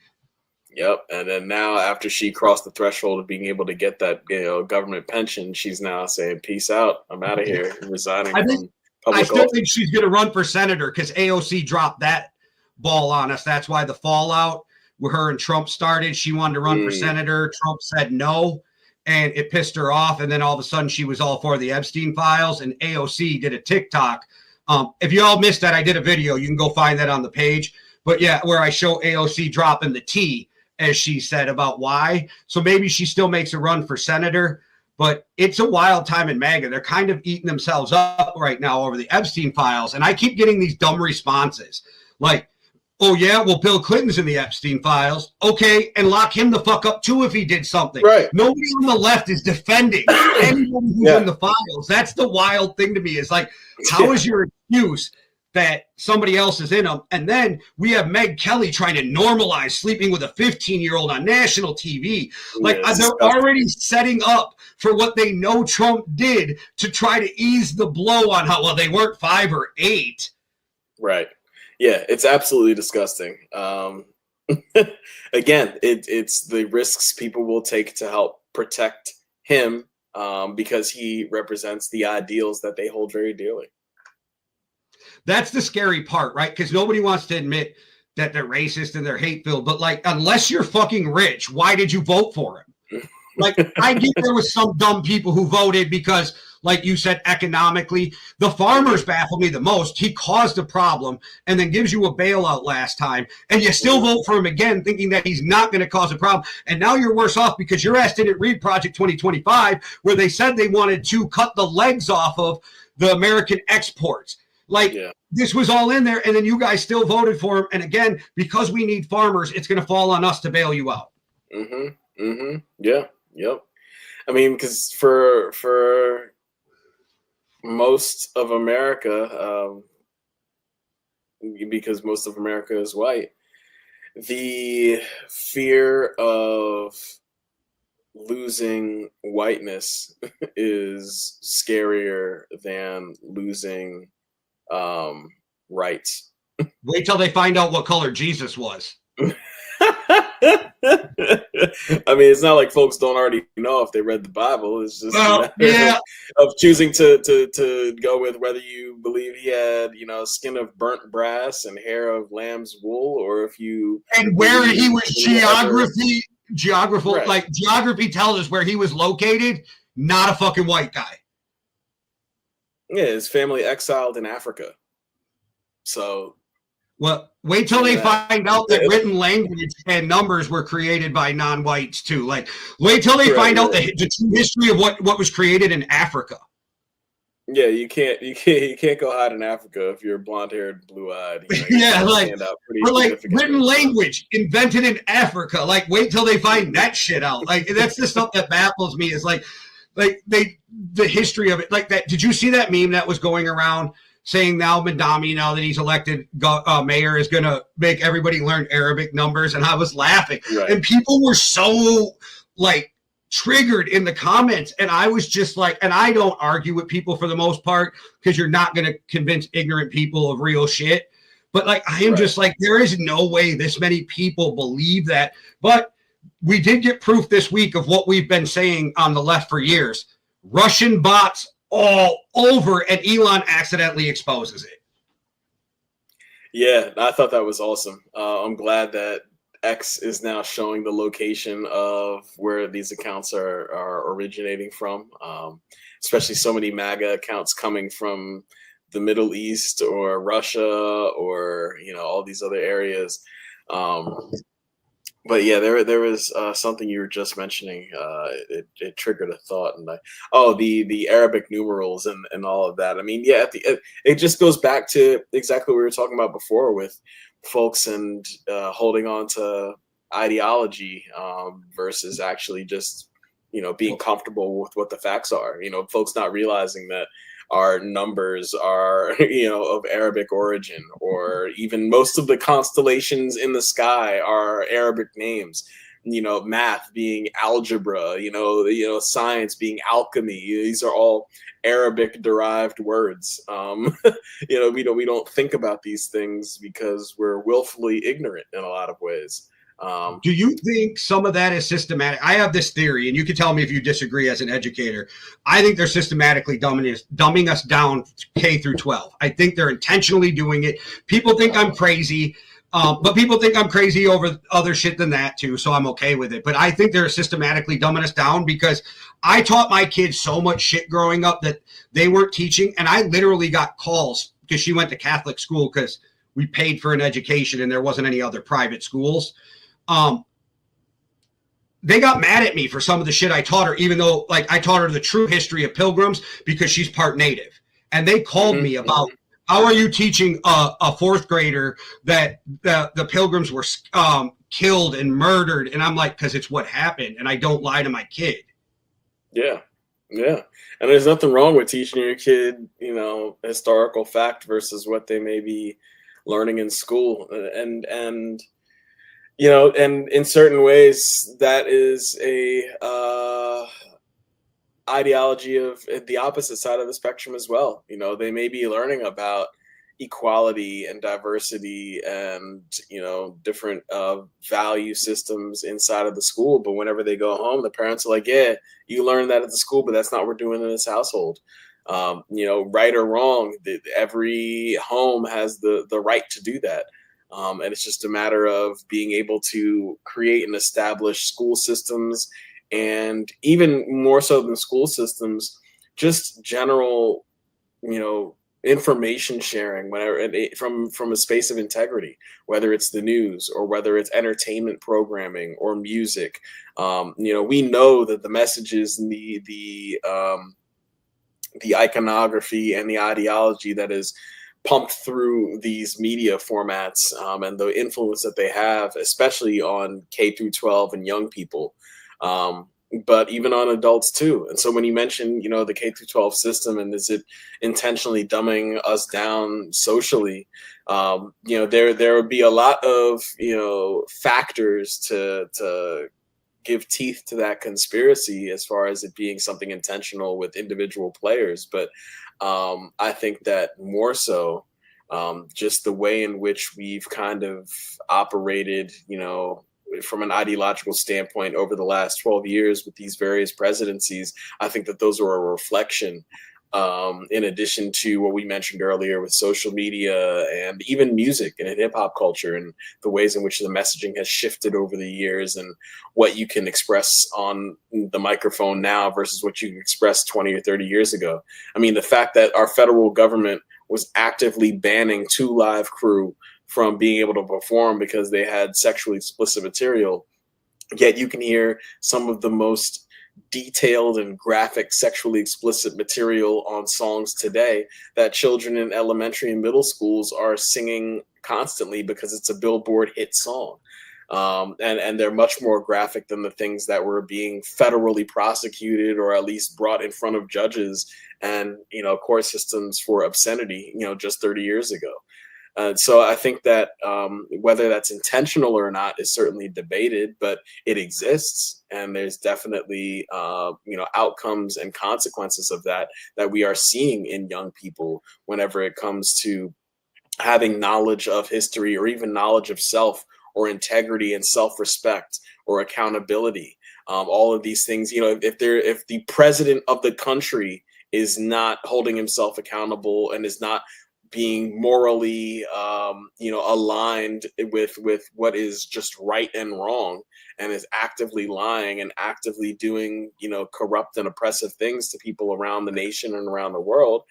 Yep. And then now after she crossed the threshold of being able to get that, government pension, she's now saying, peace out. I'm out of here. Resigning from public office. I still think she's going to run for senator because AOC dropped that ball on us. That's why the fallout with her and Trump started. She wanted to run for senator. Trump said no, and it pissed her off. And then all of a sudden she was all for the Epstein files, and AOC did a TikTok. If you all missed that, I did a video. You can go find that on the page. But yeah, where I show AOC dropping the T, as she said, about why. So maybe she still makes a run for senator, but it's a wild time in MAGA. They're kind of eating themselves up right now over the Epstein files. And I keep getting these dumb responses like, oh yeah, well, Bill Clinton's in the Epstein files. Okay. And lock him the fuck up too if he did something. Right. Nobody on the left is defending anyone who's in the files. That's the wild thing to me, is like, how is your excuse that somebody else is in them? And then we have Meg Kelly trying to normalize sleeping with a 15-year-old on national TV. Like, they're already setting up for what they know Trump did to try to ease the blow on how, well, they weren't 5 or 8. Right. Yeah, it's absolutely disgusting. Again, it's the risks people will take to help protect him, because he represents the ideals that they hold very dearly. That's the scary part, right? Because nobody wants to admit that they're racist and they're hate-filled. But like, unless you're fucking rich, why did you vote for him? Like, I get there was some dumb people who voted because, like you said, economically, the farmers baffle me the most. He caused a problem and then gives you a bailout last time, and you still vote for him again, thinking that he's not going to cause a problem. And now you're worse off because your ass didn't read Project 2025, where they said they wanted to cut the legs off of the American exports. Like, this was all in there, and then you guys still voted for him. And again, because we need farmers, it's going to fall on us to bail you out. Yeah. Yep. I mean, because for most of America, because most of America is white, the fear of losing whiteness is scarier than losing rights. Wait till they find out what color Jesus was. I mean, it's not like folks don't already know if they read the Bible. It's just a matter of choosing to go with whether you believe he had, skin of burnt brass and hair of lamb's wool, or if you where he was geography tells us where he was located. Not a fucking white guy. Yeah, his family exiled in Africa. So. Well, wait till they find out that written language and numbers were created by non-whites too. Like, wait till they find out the true history of what was created in Africa. Yeah, you can't go hide in Africa if you're blonde-haired, blue-eyed. Written language invented in Africa. Like, wait till they find that shit out. Like, that's the stuff that baffles me. Is like the history of it. Like that. Did you see that meme that was going around? Saying now Madami, now that he's elected mayor, is going to make everybody learn Arabic numbers. And I was laughing. Right. And people were so, like, triggered in the comments. And I was just like, and I don't argue with people for the most part, because you're not going to convince ignorant people of real shit. But, like, I am just like, there is no way this many people believe that. But we did get proof this week of what we've been saying on the left for years. Russian bots all over, and Elon accidentally exposes it. Yeah, I thought that was awesome. I'm glad that X is now showing the location of where these accounts are originating from, especially so many MAGA accounts coming from the Middle East or Russia or all these other areas. But yeah, there was something you were just mentioning. It triggered a thought, and the Arabic numerals and all of that. I mean, yeah, it just goes back to exactly what we were talking about before with folks and holding on to ideology versus actually just being comfortable with what the facts are. Folks not realizing that our numbers are, of Arabic origin, or even most of the constellations in the sky are Arabic names. Math being algebra, science being alchemy. These are all Arabic derived words. We don't think about these things because we're willfully ignorant in a lot of ways. Do you think some of that is systematic? I have this theory, and you can tell me if you disagree as an educator. I think they're systematically dumbing us down K through 12. I think they're intentionally doing it. People think I'm crazy, but people think I'm crazy over other shit than that too, so I'm okay with it. But I think they're systematically dumbing us down because I taught my kids so much shit growing up that they weren't teaching, and I literally got calls because she went to Catholic school because we paid for an education and there wasn't any other private schools. They got mad at me for some of the shit I taught her, even though I taught her the true history of pilgrims because she's part native. And they called me about, how are you teaching a fourth grader that the pilgrims were killed and murdered? And I'm like, because it's what happened, and I don't lie to my kid. Yeah. Yeah. And there's nothing wrong with teaching your kid, historical fact versus what they may be learning in school. And and in certain ways, that is a ideology of the opposite side of the spectrum as well. They may be learning about, equality and diversity and, different value systems inside of the school. But whenever they go home, the parents are like, yeah, you learned that at the school, but that's not what we're doing in this household. Right or wrong, every home has the right to do that. And it's just a matter of being able to create and establish school systems, and even more so than school systems, just general, information sharing, whenever from a space of integrity, whether it's the news or whether it's entertainment programming or music. We know that the messages and the iconography and the ideology that is pumped through these media formats, and the influence that they have, especially on K through 12 and young people, but even on adults too. And so when you mention, the K through 12 system, and is it intentionally dumbing us down socially, there would be a lot of, factors to give teeth to that conspiracy, as far as it being something intentional with individual players. But I think that more so, just the way in which we've kind of operated, from an ideological standpoint over the last 12 years with these various presidencies, I think that those are a reflection, in addition to what we mentioned earlier with social media and even music and hip hop culture, and the ways in which the messaging has shifted over the years, and what you can express on the microphone now versus what you expressed 20 or 30 years ago. I mean, the fact that our federal government was actively banning 2 Live Crew from being able to perform because they had sexually explicit material, yet you can hear some of the most detailed and graphic sexually explicit material on songs today that children in elementary and middle schools are singing constantly because it's a Billboard hit song. And they're much more graphic than the things that were being federally prosecuted, or at least brought in front of judges and, court systems for obscenity, just 30 years ago. So I think that whether that's intentional or not is certainly debated, but it exists, and there's definitely outcomes and consequences of that we are seeing in young people whenever it comes to having knowledge of history, or even knowledge of self, or integrity and self-respect, or accountability. All of these things, if the president of the country is not holding himself accountable and is not being morally, aligned with what is just right and wrong, and is actively lying and actively doing, corrupt and oppressive things to people around the nation and around the world,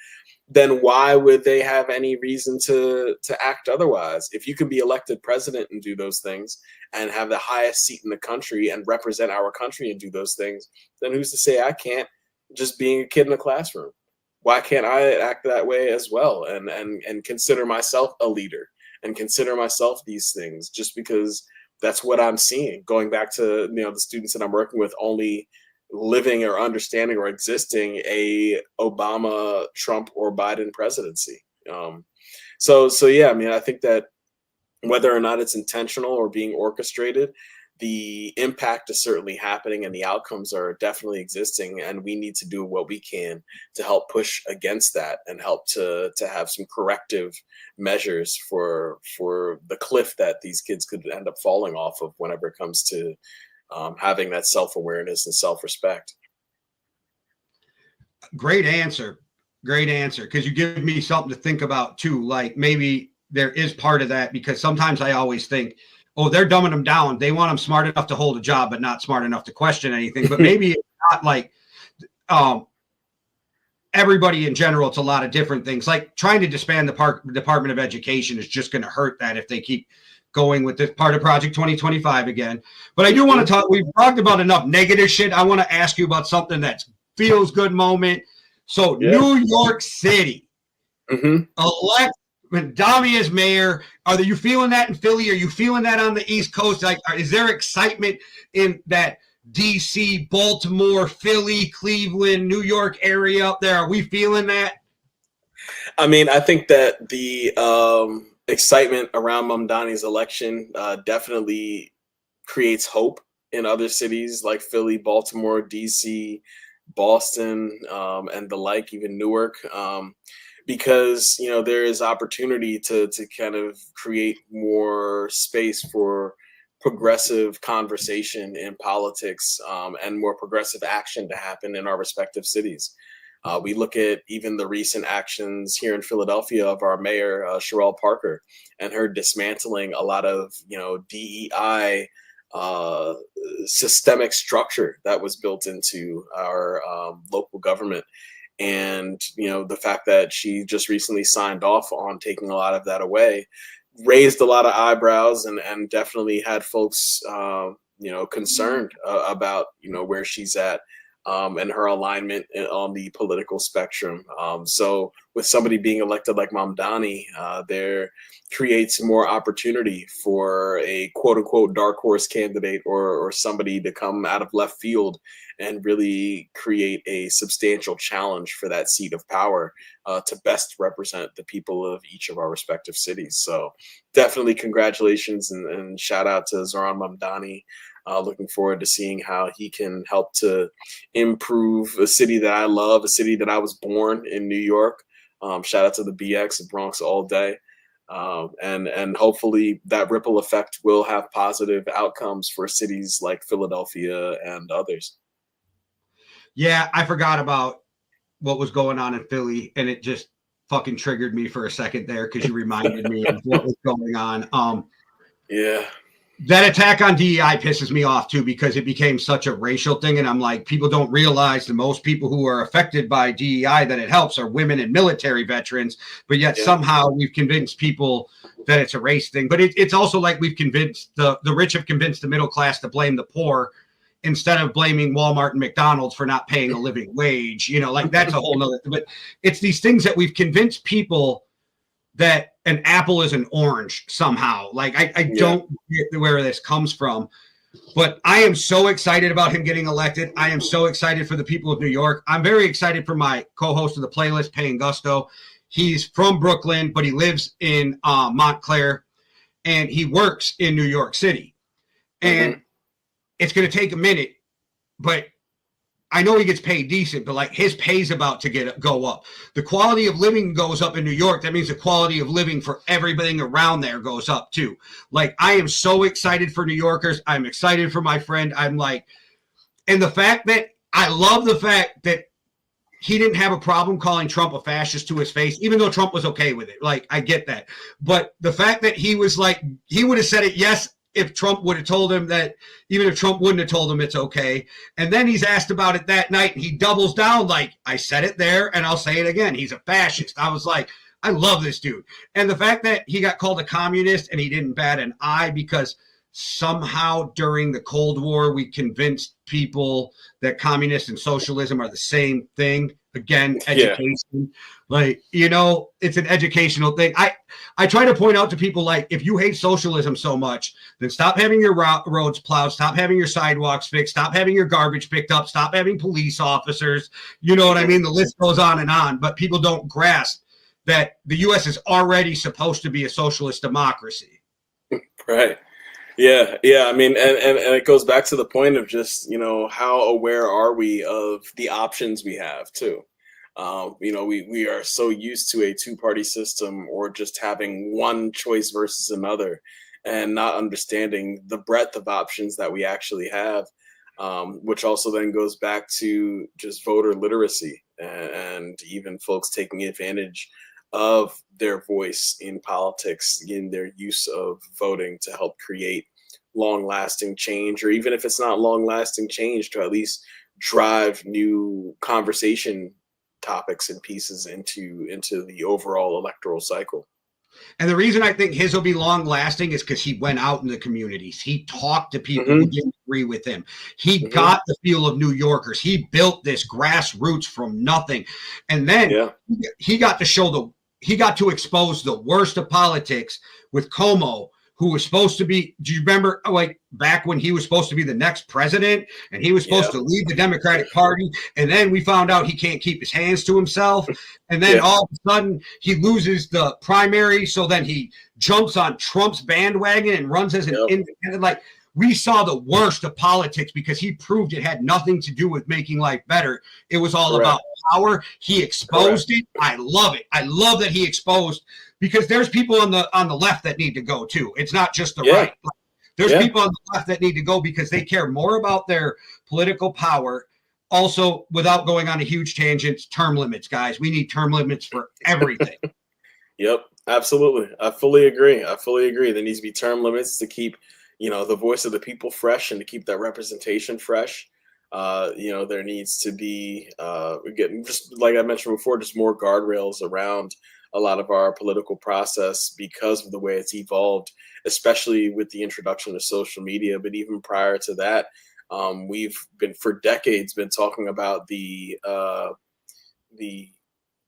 then why would they have any reason to act otherwise? If you can be elected president and do those things, and have the highest seat in the country and represent our country and do those things, then who's to say I can't, just being a kid in the classroom? Why can't I act that way as well, and consider myself a leader, and consider myself these things, just because that's what I'm seeing? Going back to, the students that I'm working with only living or understanding or existing a Obama, Trump, or Biden presidency. So yeah, I mean, I think that whether or not it's intentional or being orchestrated, the impact is certainly happening, and the outcomes are definitely existing, and we need to do what we can to help push against that, and help to have some corrective measures for the cliff that these kids could end up falling off of whenever it comes to having that self-awareness and self-respect. Great answer. Because you give me something to think about too. Like, maybe there is part of that, because sometimes I always think, oh, they're dumbing them down. They want them smart enough to hold a job, but not smart enough to question anything. But maybe it's not like everybody in general. It's a lot of different things. Like trying to disband the Department of Education is just going to hurt that if they keep going with this part of Project 2025 again. But I do want to talk. We've talked about enough negative shit. I want to ask you about something that feels good moment. So yeah. New York City, elect Mamdani as mayor. Are you feeling that in Philly? Are you feeling that on the East Coast? Like, is there excitement in that DC, Baltimore, Philly, Cleveland, New York area up there? Are we feeling that? I mean, I think that the excitement around Mamdani's election definitely creates hope in other cities like Philly, Baltimore, DC, Boston, and the like, even Newark. because there is opportunity to kind of create more space for progressive conversation in politics, and more progressive action to happen in our respective cities. We look at even the recent actions here in Philadelphia of our mayor, Sherelle Parker, and her dismantling a lot of, DEI systemic structure that was built into our local government. And, the fact that she just recently signed off on taking a lot of that away raised a lot of eyebrows, and definitely had folks, concerned about, where she's at, and her alignment on the political spectrum. So with somebody being elected like Mamdani, there creates more opportunity for a quote unquote dark horse candidate, or somebody to come out of left field and really create a substantial challenge for that seat of power, to best represent the people of each of our respective cities. So definitely congratulations, and shout out to Zoran Mamdani. Looking forward to seeing how he can help to improve a city that I love, a city that I was born in, New York. Shout out to the BX, the Bronx all day. And hopefully that ripple effect will have positive outcomes for cities like Philadelphia and others. Yeah, I forgot about what was going on in Philly, and it just fucking triggered me for a second there because you reminded me of what was going on. Yeah. That attack on DEI pisses me off too, because it became such a racial thing. And I'm like, people don't realize the most people who are affected by DEI that it helps are women and military veterans. But yet somehow we've convinced people that it's a race thing. But it's also like we've convinced the rich have convinced the middle class to blame the poor instead of blaming Walmart and McDonald's for not paying a living wage. Like that's a whole nother thing. But it's these things that we've convinced people that an apple is an orange somehow. Like I don't get where this comes from, but I am so excited about him getting elected. I am so excited for the people of New York. I'm very excited for my co-host of the playlist, Payne Gusto. He's from Brooklyn, but he lives in Montclair, and he works in New York City. And it's going to take a minute, but I know he gets paid decent, but like his pay's about to go up. The quality of living goes up in New York. That means the quality of living for everything around there goes up too. Like I am so excited for New Yorkers. I'm excited for my friend. I'm like, and the fact that I love the fact that he didn't have a problem calling Trump a fascist to his face, even though Trump was okay with it. Like I get that. But the fact that he was like, he would have said it, yes, if Trump would have told him that, even if Trump wouldn't have told him it's okay. And then he's asked about it that night, and he doubles down like, I said it there, and I'll say it again. He's a fascist. I was like, I love this dude. And the fact that he got called a communist and he didn't bat an eye because somehow during the Cold War, we convinced people that communists and socialism are the same thing. Again, education. Like, it's an educational thing. I try to point out to people, like, if you hate socialism so much, then stop having your roads plowed, stop having your sidewalks fixed, stop having your garbage picked up, stop having police officers. You know what I mean? The list goes on and on, but people don't grasp that the U.S. is already supposed to be a socialist democracy. Right. Yeah. I mean, and it goes back to the point of just, how aware are we of the options we have too? We are so used to a two-party system, or just having one choice versus another, and not understanding the breadth of options that we actually have, which also then goes back to just voter literacy, and even folks taking advantage of their voice in politics, in their use of voting to help create long-lasting change, or even if it's not long-lasting change, to at least drive new conversation topics and pieces into the overall electoral cycle. And the reason I think his will be long-lasting is because he went out in the communities. He talked to people who didn't agree with him. He got the feel of New Yorkers. He built this grassroots from nothing. And then he got to expose the worst of politics with Como, who was supposed to be, do you remember, like, back when he was supposed to be the next president and he was supposed to lead the Democratic Party, and then we found out he can't keep his hands to himself, and then all of a sudden he loses the primary, so then he jumps on Trump's bandwagon and runs as an independent. Like, we saw the worst of politics because he proved it had nothing to do with making life better. It was all about power. He exposed it. I love it. I love that he exposed, because there's people on the left that need to go too. It's not just the right. There's people on the left that need to go because they care more about their political power. Also, without going on a huge tangent, term limits, guys. We need term limits for everything. Yep, absolutely. I fully agree. There needs to be term limits to keep, the voice of the people fresh and to keep that representation fresh. There needs to be, just like I mentioned before, just more guardrails around a lot of our political process because of the way it's evolved, especially with the introduction of social media. But even prior to that, we've been for decades been talking about the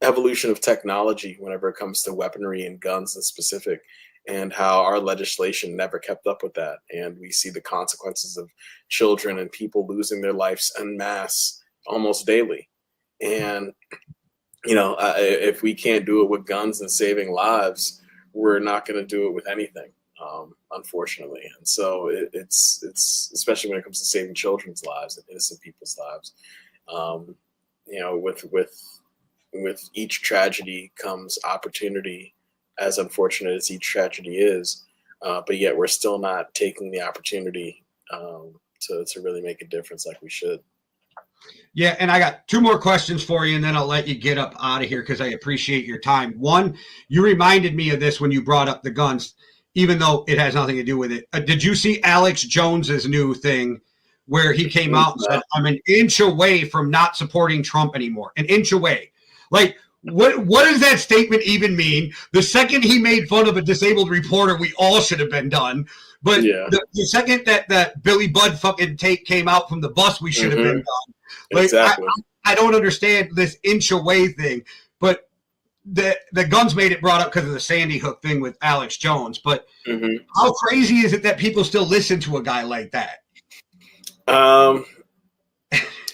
evolution of technology whenever it comes to weaponry and guns in specific, and how our legislation never kept up with that. And we see the consequences of children and people losing their lives en masse almost daily. And, if we can't do it with guns and saving lives, we're not going to do it with anything, unfortunately. And so it's especially when it comes to saving children's lives and innocent people's lives. With each tragedy comes opportunity, as unfortunate as each tragedy is, but yet we're still not taking the opportunity to really make a difference like we should. Yeah, and I got two more questions for you, and then I'll let you get up out of here because I appreciate your time. One, you reminded me of this when you brought up the guns, even though it has nothing to do with it. Did you see Alex Jones's new thing where he came out and said, I'm an inch away from not supporting Trump anymore? An inch away. Like, what does that statement even mean? The second he made fun of a disabled reporter, we all should have been done. But the second that Billy Budd fucking tape came out from the bus, we should have been done. Like, exactly. I don't understand this inch away thing. But the guns made it brought up because of the Sandy Hook thing with Alex Jones. But how crazy is it that people still listen to a guy like that? I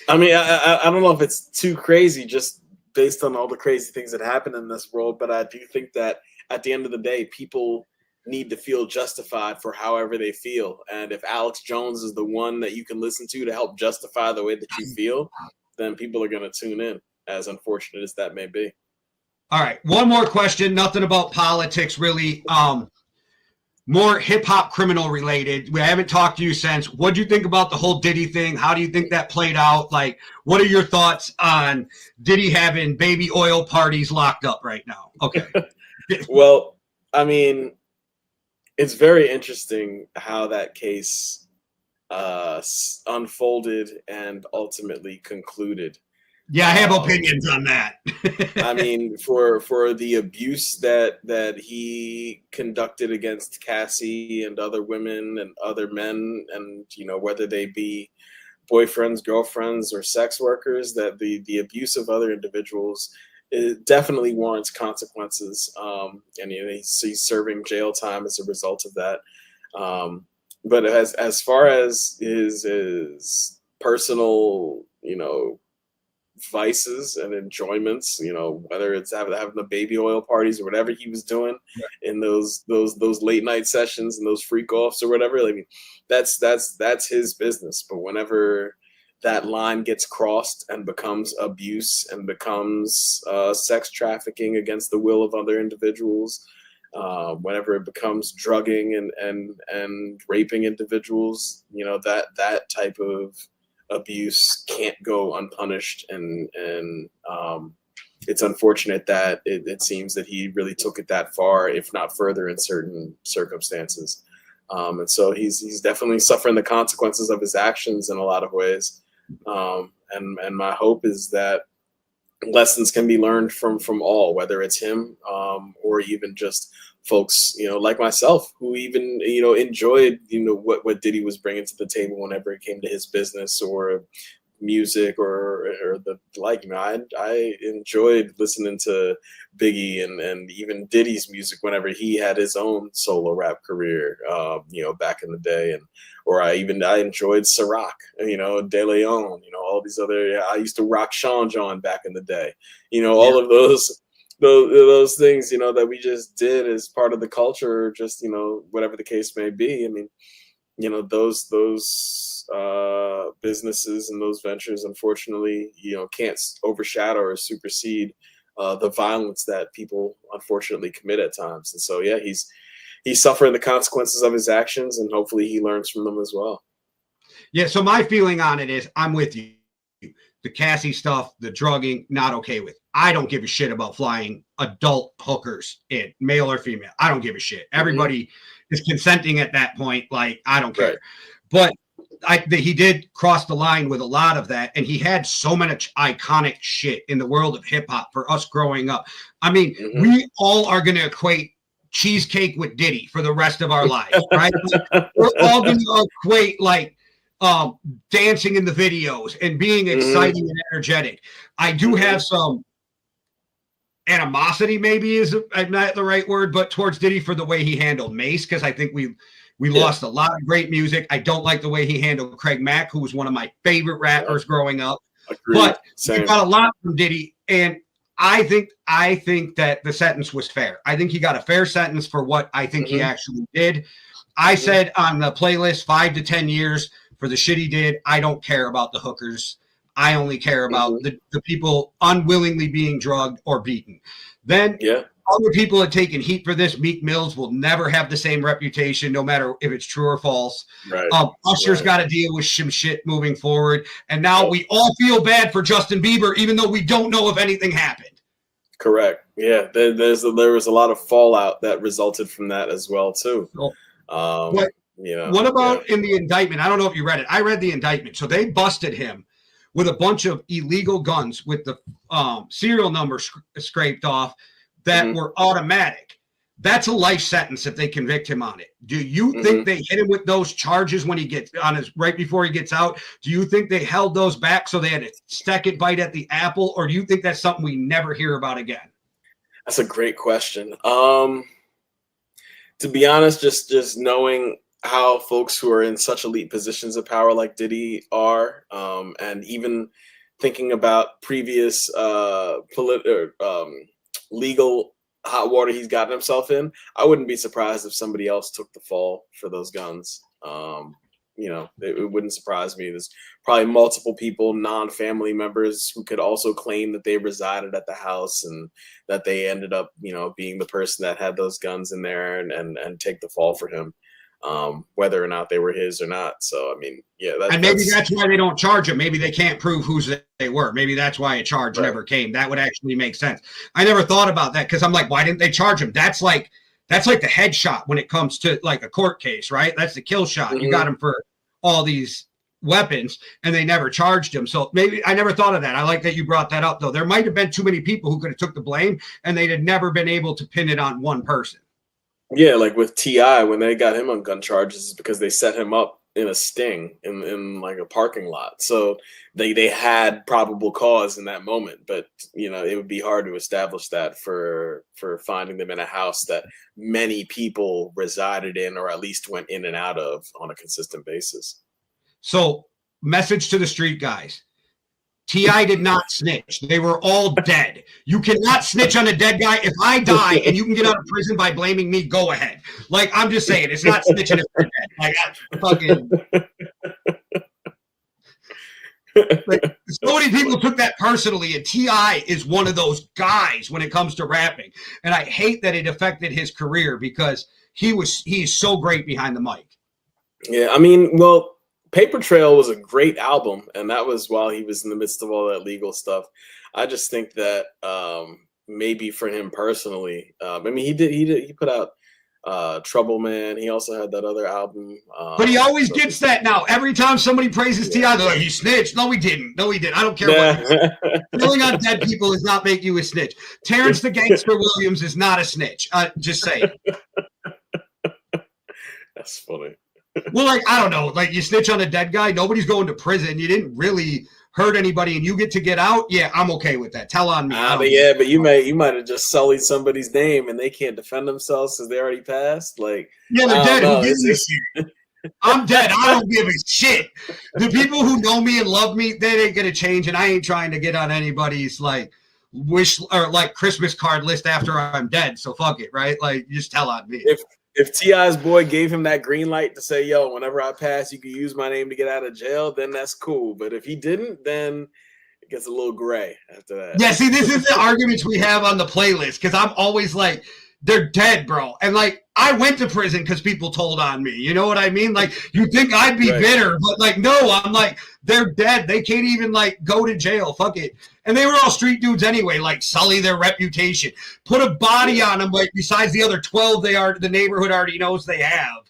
mean, I don't know if it's too crazy just based on all the crazy things that happen in this world, but I do think that at the end of the day, people need to feel justified for however they feel. And if Alex Jones is the one that you can listen to help justify the way that you feel, then people are going to tune in, as unfortunate as that may be. All right. One more question. Nothing about politics, really. More hip-hop criminal related. We haven't talked to you since. What do you think about the whole Diddy thing? How do you think that played out? Like, what are your thoughts on Diddy having baby oil parties locked up right now? Okay. Well, I mean, it's very interesting how that case unfolded and ultimately concluded. Yeah, I have opinions on that. I mean, for the abuse that he conducted against Cassie and other women and other men, and whether they be boyfriends, girlfriends, or sex workers, that the abuse of other individuals, it definitely warrants consequences. And he's serving jail time as a result of that. But as far as his personal, vices and enjoyments, whether it's having the baby oil parties or whatever he was doing in those late night sessions and those freak offs or whatever, I mean, that's his business. But whenever that line gets crossed and becomes abuse and becomes sex trafficking against the will of other individuals, whenever it becomes drugging and raping individuals, that type of abuse can't go unpunished, and it's unfortunate that it seems that he really took it that far, if not further, in certain circumstances. And so he's definitely suffering the consequences of his actions in a lot of ways. And my hope is that lessons can be learned from all, whether it's him or even just folks, like myself, who even, enjoyed, what Diddy was bringing to the table whenever it came to his business or music or the like. I enjoyed listening to Biggie and even Diddy's music whenever he had his own solo rap career, back in the day. Or I enjoyed Ciroc, De Leon, all these other, I used to rock Sean John back in the day, all of those things, that we just did as part of the culture, just, whatever the case may be. I mean, those businesses and those ventures, unfortunately, can't overshadow or supersede the violence that people unfortunately commit at times. And so, yeah, he's suffering the consequences of his actions, and hopefully he learns from them as well. Yeah. So my feeling on it is I'm with you. The Cassie stuff, the drugging, not okay with. I don't give a shit about flying adult hookers in, male or female. I don't give a shit. Everybody is consenting at that point. Like, I don't care. Right. But he did cross the line with a lot of that. And he had so much iconic shit in the world of hip hop for us growing up. I mean, we all are going to equate cheesecake with Diddy for the rest of our lives, right? We're all going to equate like dancing in the videos and being exciting and energetic. I do have some animosity, maybe is not the right word, but towards Diddy for the way he handled Mace, because I think we lost a lot of great music. I don't like the way he handled Craig Mack, who was one of my favorite rappers growing up. Agreed. But he got a lot from Diddy, and I think that the sentence was fair. I think he got a fair sentence for what I think he actually did. I said on the playlist 5 to 10 years for the shit he did. I don't care about the hookers. I only care about the people unwillingly being drugged or beaten. Then other people have taken heat for this. Meek Mills will never have the same reputation, no matter if it's true or false. Right. Usher's got to deal with some shit moving forward. And now we all feel bad for Justin Bieber, even though we don't know if anything happened. Correct. Yeah, there was a lot of fallout that resulted from that as well, too. What about in the indictment? I don't know if you read it. I read the indictment. So they busted him with a bunch of illegal guns with the serial number scraped off that were automatic. That's a life sentence if they convict him on it. Do you think they hit him with those charges when he gets on his right before he gets out? Do you think they held those back so they had a second bite at the apple, or do you think that's something we never hear about again? That's a great question. To be honest, just knowing how folks who are in such elite positions of power like Diddy are, and even thinking about previous legal hot water he's gotten himself in, I wouldn't be surprised if somebody else took the fall for those guns. It wouldn't surprise me. There's probably multiple people, non-family members, who could also claim that they resided at the house and that they ended up, being the person that had those guns in there and take the fall for him. Whether or not they were his or not. So, I mean, and maybe that's why they don't charge him. Maybe they can't prove whose they were. Maybe that's why a charge never came. That would actually make sense. I never thought about that because I'm like, why didn't they charge him? That's like the headshot when it comes to like a court case, right? That's the kill shot. You got him for all these weapons and they never charged him. So maybe I never thought of that. I like that you brought that up, though. There might have been too many people who could have took the blame and they'd have never been able to pin it on one person. Yeah, like with T.I., when they got him on gun charges, is because they set him up in a sting in like a parking lot. So they had probable cause in that moment, but it would be hard to establish that for finding them in a house that many people resided in or at least went in and out of on a consistent basis. So, message to the street guys. T.I. did not snitch. They were all dead. You cannot snitch on a dead guy. If I die and you can get out of prison by blaming me, go ahead. Like, I'm just saying, it's not snitching if they're dead. Like, fucking. Like, so many people took that personally, and T.I. is one of those guys when it comes to rapping. And I hate that it affected his career because he's so great behind the mic. Yeah, I mean, well, Paper Trail was a great album, and that was while he was in the midst of all that legal stuff. I just think that maybe for him personally, I mean, he put out Trouble Man. He also had that other album. But he always gets that now. Every time somebody praises T.I., they're like, he snitched. No, he didn't. No, he didn't. I don't care what. Killing on dead people does not make you a snitch. Terrence the Gangster Williams is not a snitch. Just saying. That's funny. Well, like, I don't know. Like, you snitch on a dead guy, nobody's going to prison. You didn't really hurt anybody, and you get to get out. Yeah, I'm okay with that. Tell on me. But you might have just sullied somebody's name, and they can't defend themselves because they already passed. Like, yeah, they're dead. Who gives a shit? I'm dead. I don't give a shit. The people who know me and love me, they ain't gonna change, and I ain't trying to get on anybody's like wish or like Christmas card list after I'm dead. So fuck it, right? Like, just tell on me. if T.I.'s boy gave him that green light to say, yo, whenever I pass, you can use my name to get out of jail, then that's cool. But if he didn't, then it gets a little gray after that. Yeah, see, this is the arguments we have on the playlist, because I'm always like, they're dead, bro. And like, I went to prison because people told on me. You know what I mean? Like, you think I'd be bitter, but like, no, I'm like, they're dead. They can't even like go to jail. Fuck it. And they were all street dudes anyway, like sully their reputation. Put a body on them, like besides the other 12 the neighborhood already knows they have.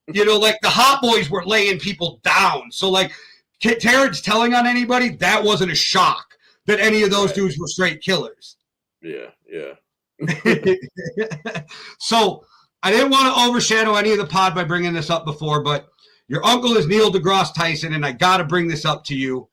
You know, like the Hot Boys were laying people down. So like, Terrence telling on anybody, that wasn't a shock that any of those dudes were straight killers. Yeah. So I didn't want to overshadow any of the pod by bringing this up before, but your uncle is Neil deGrasse Tyson, and I got to bring this up to you.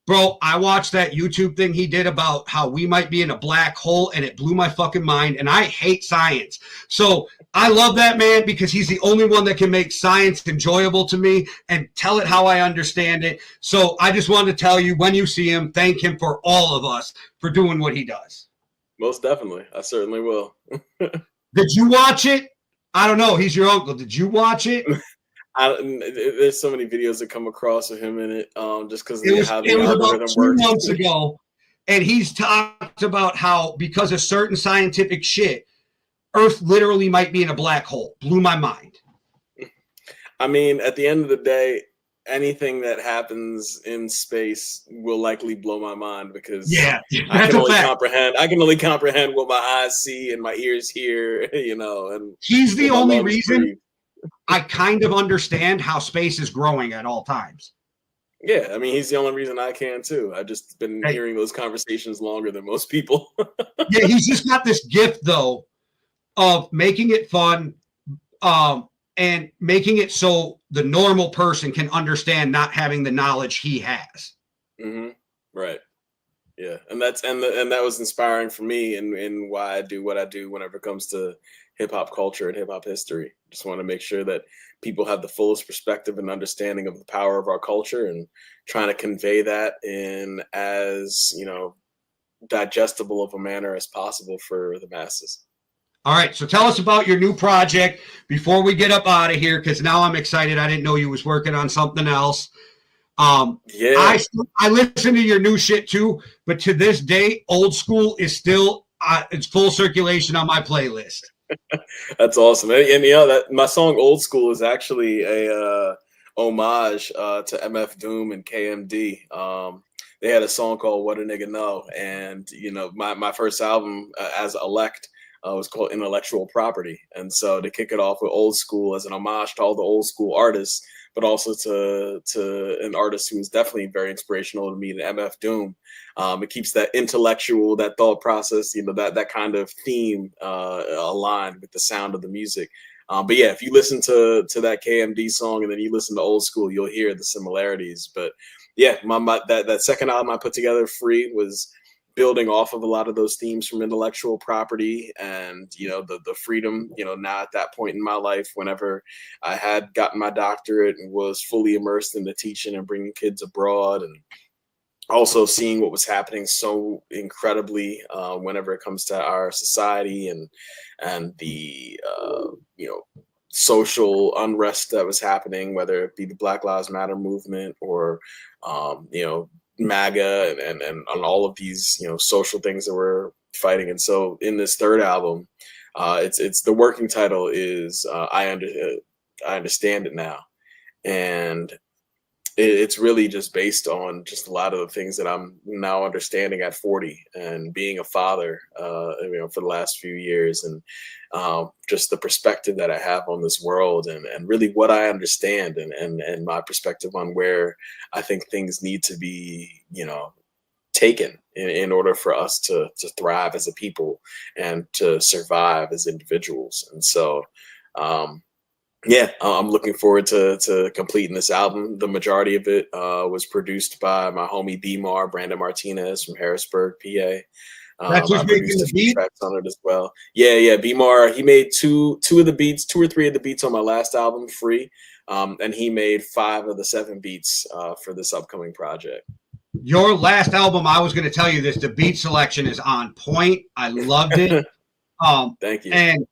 Bro, I watched that YouTube thing he did about how we might be in a black hole, and it blew my fucking mind, and I hate science. So I love that man because he's the only one that can make science enjoyable to me and tell it how I understand it. So I just wanted to tell you, when you see him, thank him for all of us for doing what he does. Most definitely. I certainly will. Did you watch it? I don't know. He's your uncle. Did you watch it? There's so many videos that come across with him in it, just because how the algorithm works. It was about 2 months ago, and he's talked about how because of certain scientific shit, Earth literally might be in a black hole. Blew my mind. I mean, at the end of the day, anything that happens in space will likely blow my mind because I can only comprehend what my eyes see and my ears hear, you know. And he's the only reason I kind of understand how space is growing at all times. Yeah, I mean, he's the only rean I can too. I've just been hearing those conversations longer than most people. Yeah, he's just got this gift though of making it fun, and making it so the normal person can understand not having the knowledge he has. Mm-hmm. Right. Yeah. And that was inspiring for me and why I do what I do whenever it comes to hip hop culture and hip hop history. Just want to make sure that people have the fullest perspective and understanding of the power of our culture and trying to convey that in as, you know, digestible of a manner as possible for the masses. All right, so tell us about your new project before we get up out of here, because now I'm excited. I didn't know you was working on something else. I listen to your new shit too, but to this day, Old School is still it's full circulation on my playlist. That's awesome, and you know that my song Old School is actually a homage to MF Doom and KMD. They had a song called "What a Nigga Know," and you know my first album as Ellect. Was called Intellectual Property. And so to kick it off with Old School as an homage to all the old school artists, but also to an artist who is definitely very inspirational to me, the MF Doom. It keeps that intellectual, that thought process, you know, that kind of theme aligned with the sound of the music. But yeah, if you listen to that KMD song and then you listen to Old School, you'll hear the similarities. But yeah, that second album I put together, Free, was building off of a lot of those themes from intellectual property and, you know, the freedom, you know, now at that point in my life, whenever I had gotten my doctorate and was fully immersed in the teaching and bringing kids abroad, and also seeing what was happening so incredibly whenever it comes to our society and the, you know, social unrest that was happening, whether it be the Black Lives Matter movement or, you know, MAGA and all of these, you know, social things that we're fighting. And so in this third album, it's the working title is I Understand It Now. And it's really just based on just a lot of the things that I'm now understanding at 40 and being a father, you know, for the last few years, and just the perspective that I have on this world and really what I understand and my perspective on where I think things need to be, you know, taken in order for us to thrive as a people and to survive as individuals. And so, yeah, I'm looking forward to completing this album. The majority of it was produced by my homie B-Mar, Brandon Martinez from Harrisburg, PA. That's who's making the beat? Tracks on it as well. Yeah. B-Mar, he made two or three of the beats on my last album, Free, and he made 5 of the 7 beats for this upcoming project. Your last album, I was going to tell you this, the beat selection is on point. I loved it. Thank you. And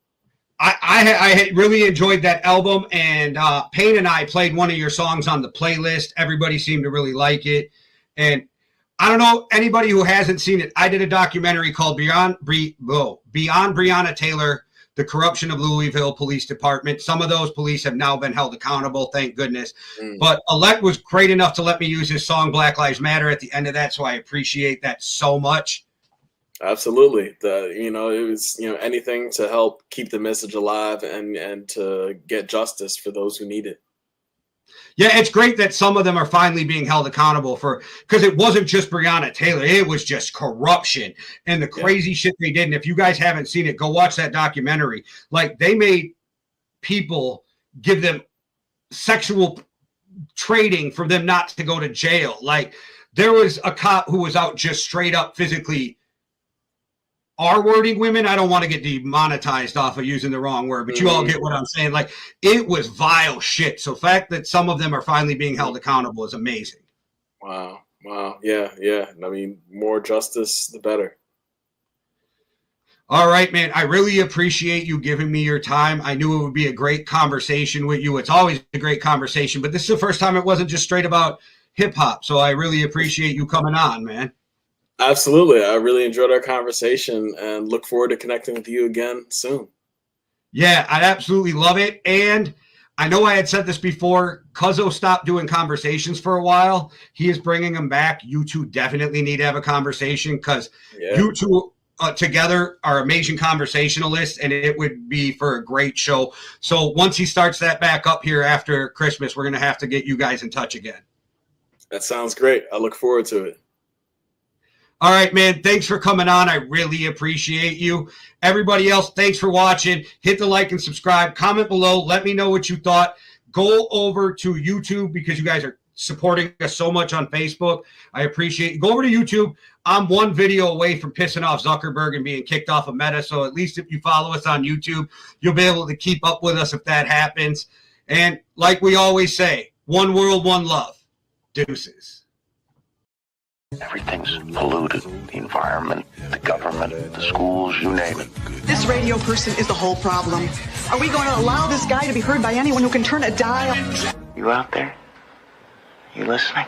I really enjoyed that album, and Payne and I played one of your songs on the playlist. Everybody seemed to really like it. And I don't know anybody who hasn't seen it. I did a documentary called Beyond Breonna Taylor, The Corruption of Louisville Police Department. Some of those police have now been held accountable, thank goodness. But Ellect was great enough to let me use his song Black Lives Matter at the end of that, so I appreciate that so much. Absolutely. It was, anything to help keep the message alive and to get justice for those who need it. Yeah, it's great that some of them are finally being held accountable because it wasn't just Breonna Taylor. It was just corruption and the crazy shit they did. And if you guys haven't seen it, go watch that documentary. Like, they made people give them sexual trading for them not to go to jail. Like, there was a cop who was out just straight up physically R-wording women. I don't want to get demonetized off of using the wrong word, but you all get what I'm saying. Like, it was vile shit. So the fact that some of them are finally being held accountable is amazing. Wow. Yeah. I mean, more justice, the better. All right, man. I really appreciate you giving me your time. I knew it would be a great conversation with you. It's always a great conversation, but this is the first time it wasn't just straight about hip hop. So I really appreciate you coming on, man. Absolutely. I really enjoyed our conversation and look forward to connecting with you again soon. Yeah, I'd absolutely love it. And I know I had said this before, Cuzzo stopped doing conversations for a while. He is bringing them back. You two definitely need to have a conversation because you two together are amazing conversationalists, and it would be for a great show. So once he starts that back up here after Christmas, we're going to have to get you guys in touch again. That sounds great. I look forward to it. All right, man. Thanks for coming on. I really appreciate you. Everybody else, thanks for watching. Hit the like and subscribe. Comment below. Let me know what you thought. Go over to YouTube because you guys are supporting us so much on Facebook. I appreciate it. Go over to YouTube. I'm one video away from pissing off Zuckerberg and being kicked off of Meta. So at least if you follow us on YouTube, you'll be able to keep up with us if that happens. And like we always say, one world, one love. Deuces. Everything's polluted. The environment, the government, the schools, you name it. This radio person is the whole problem. Are we going to allow this guy to be heard by anyone who can turn a dial? You out there? You listening?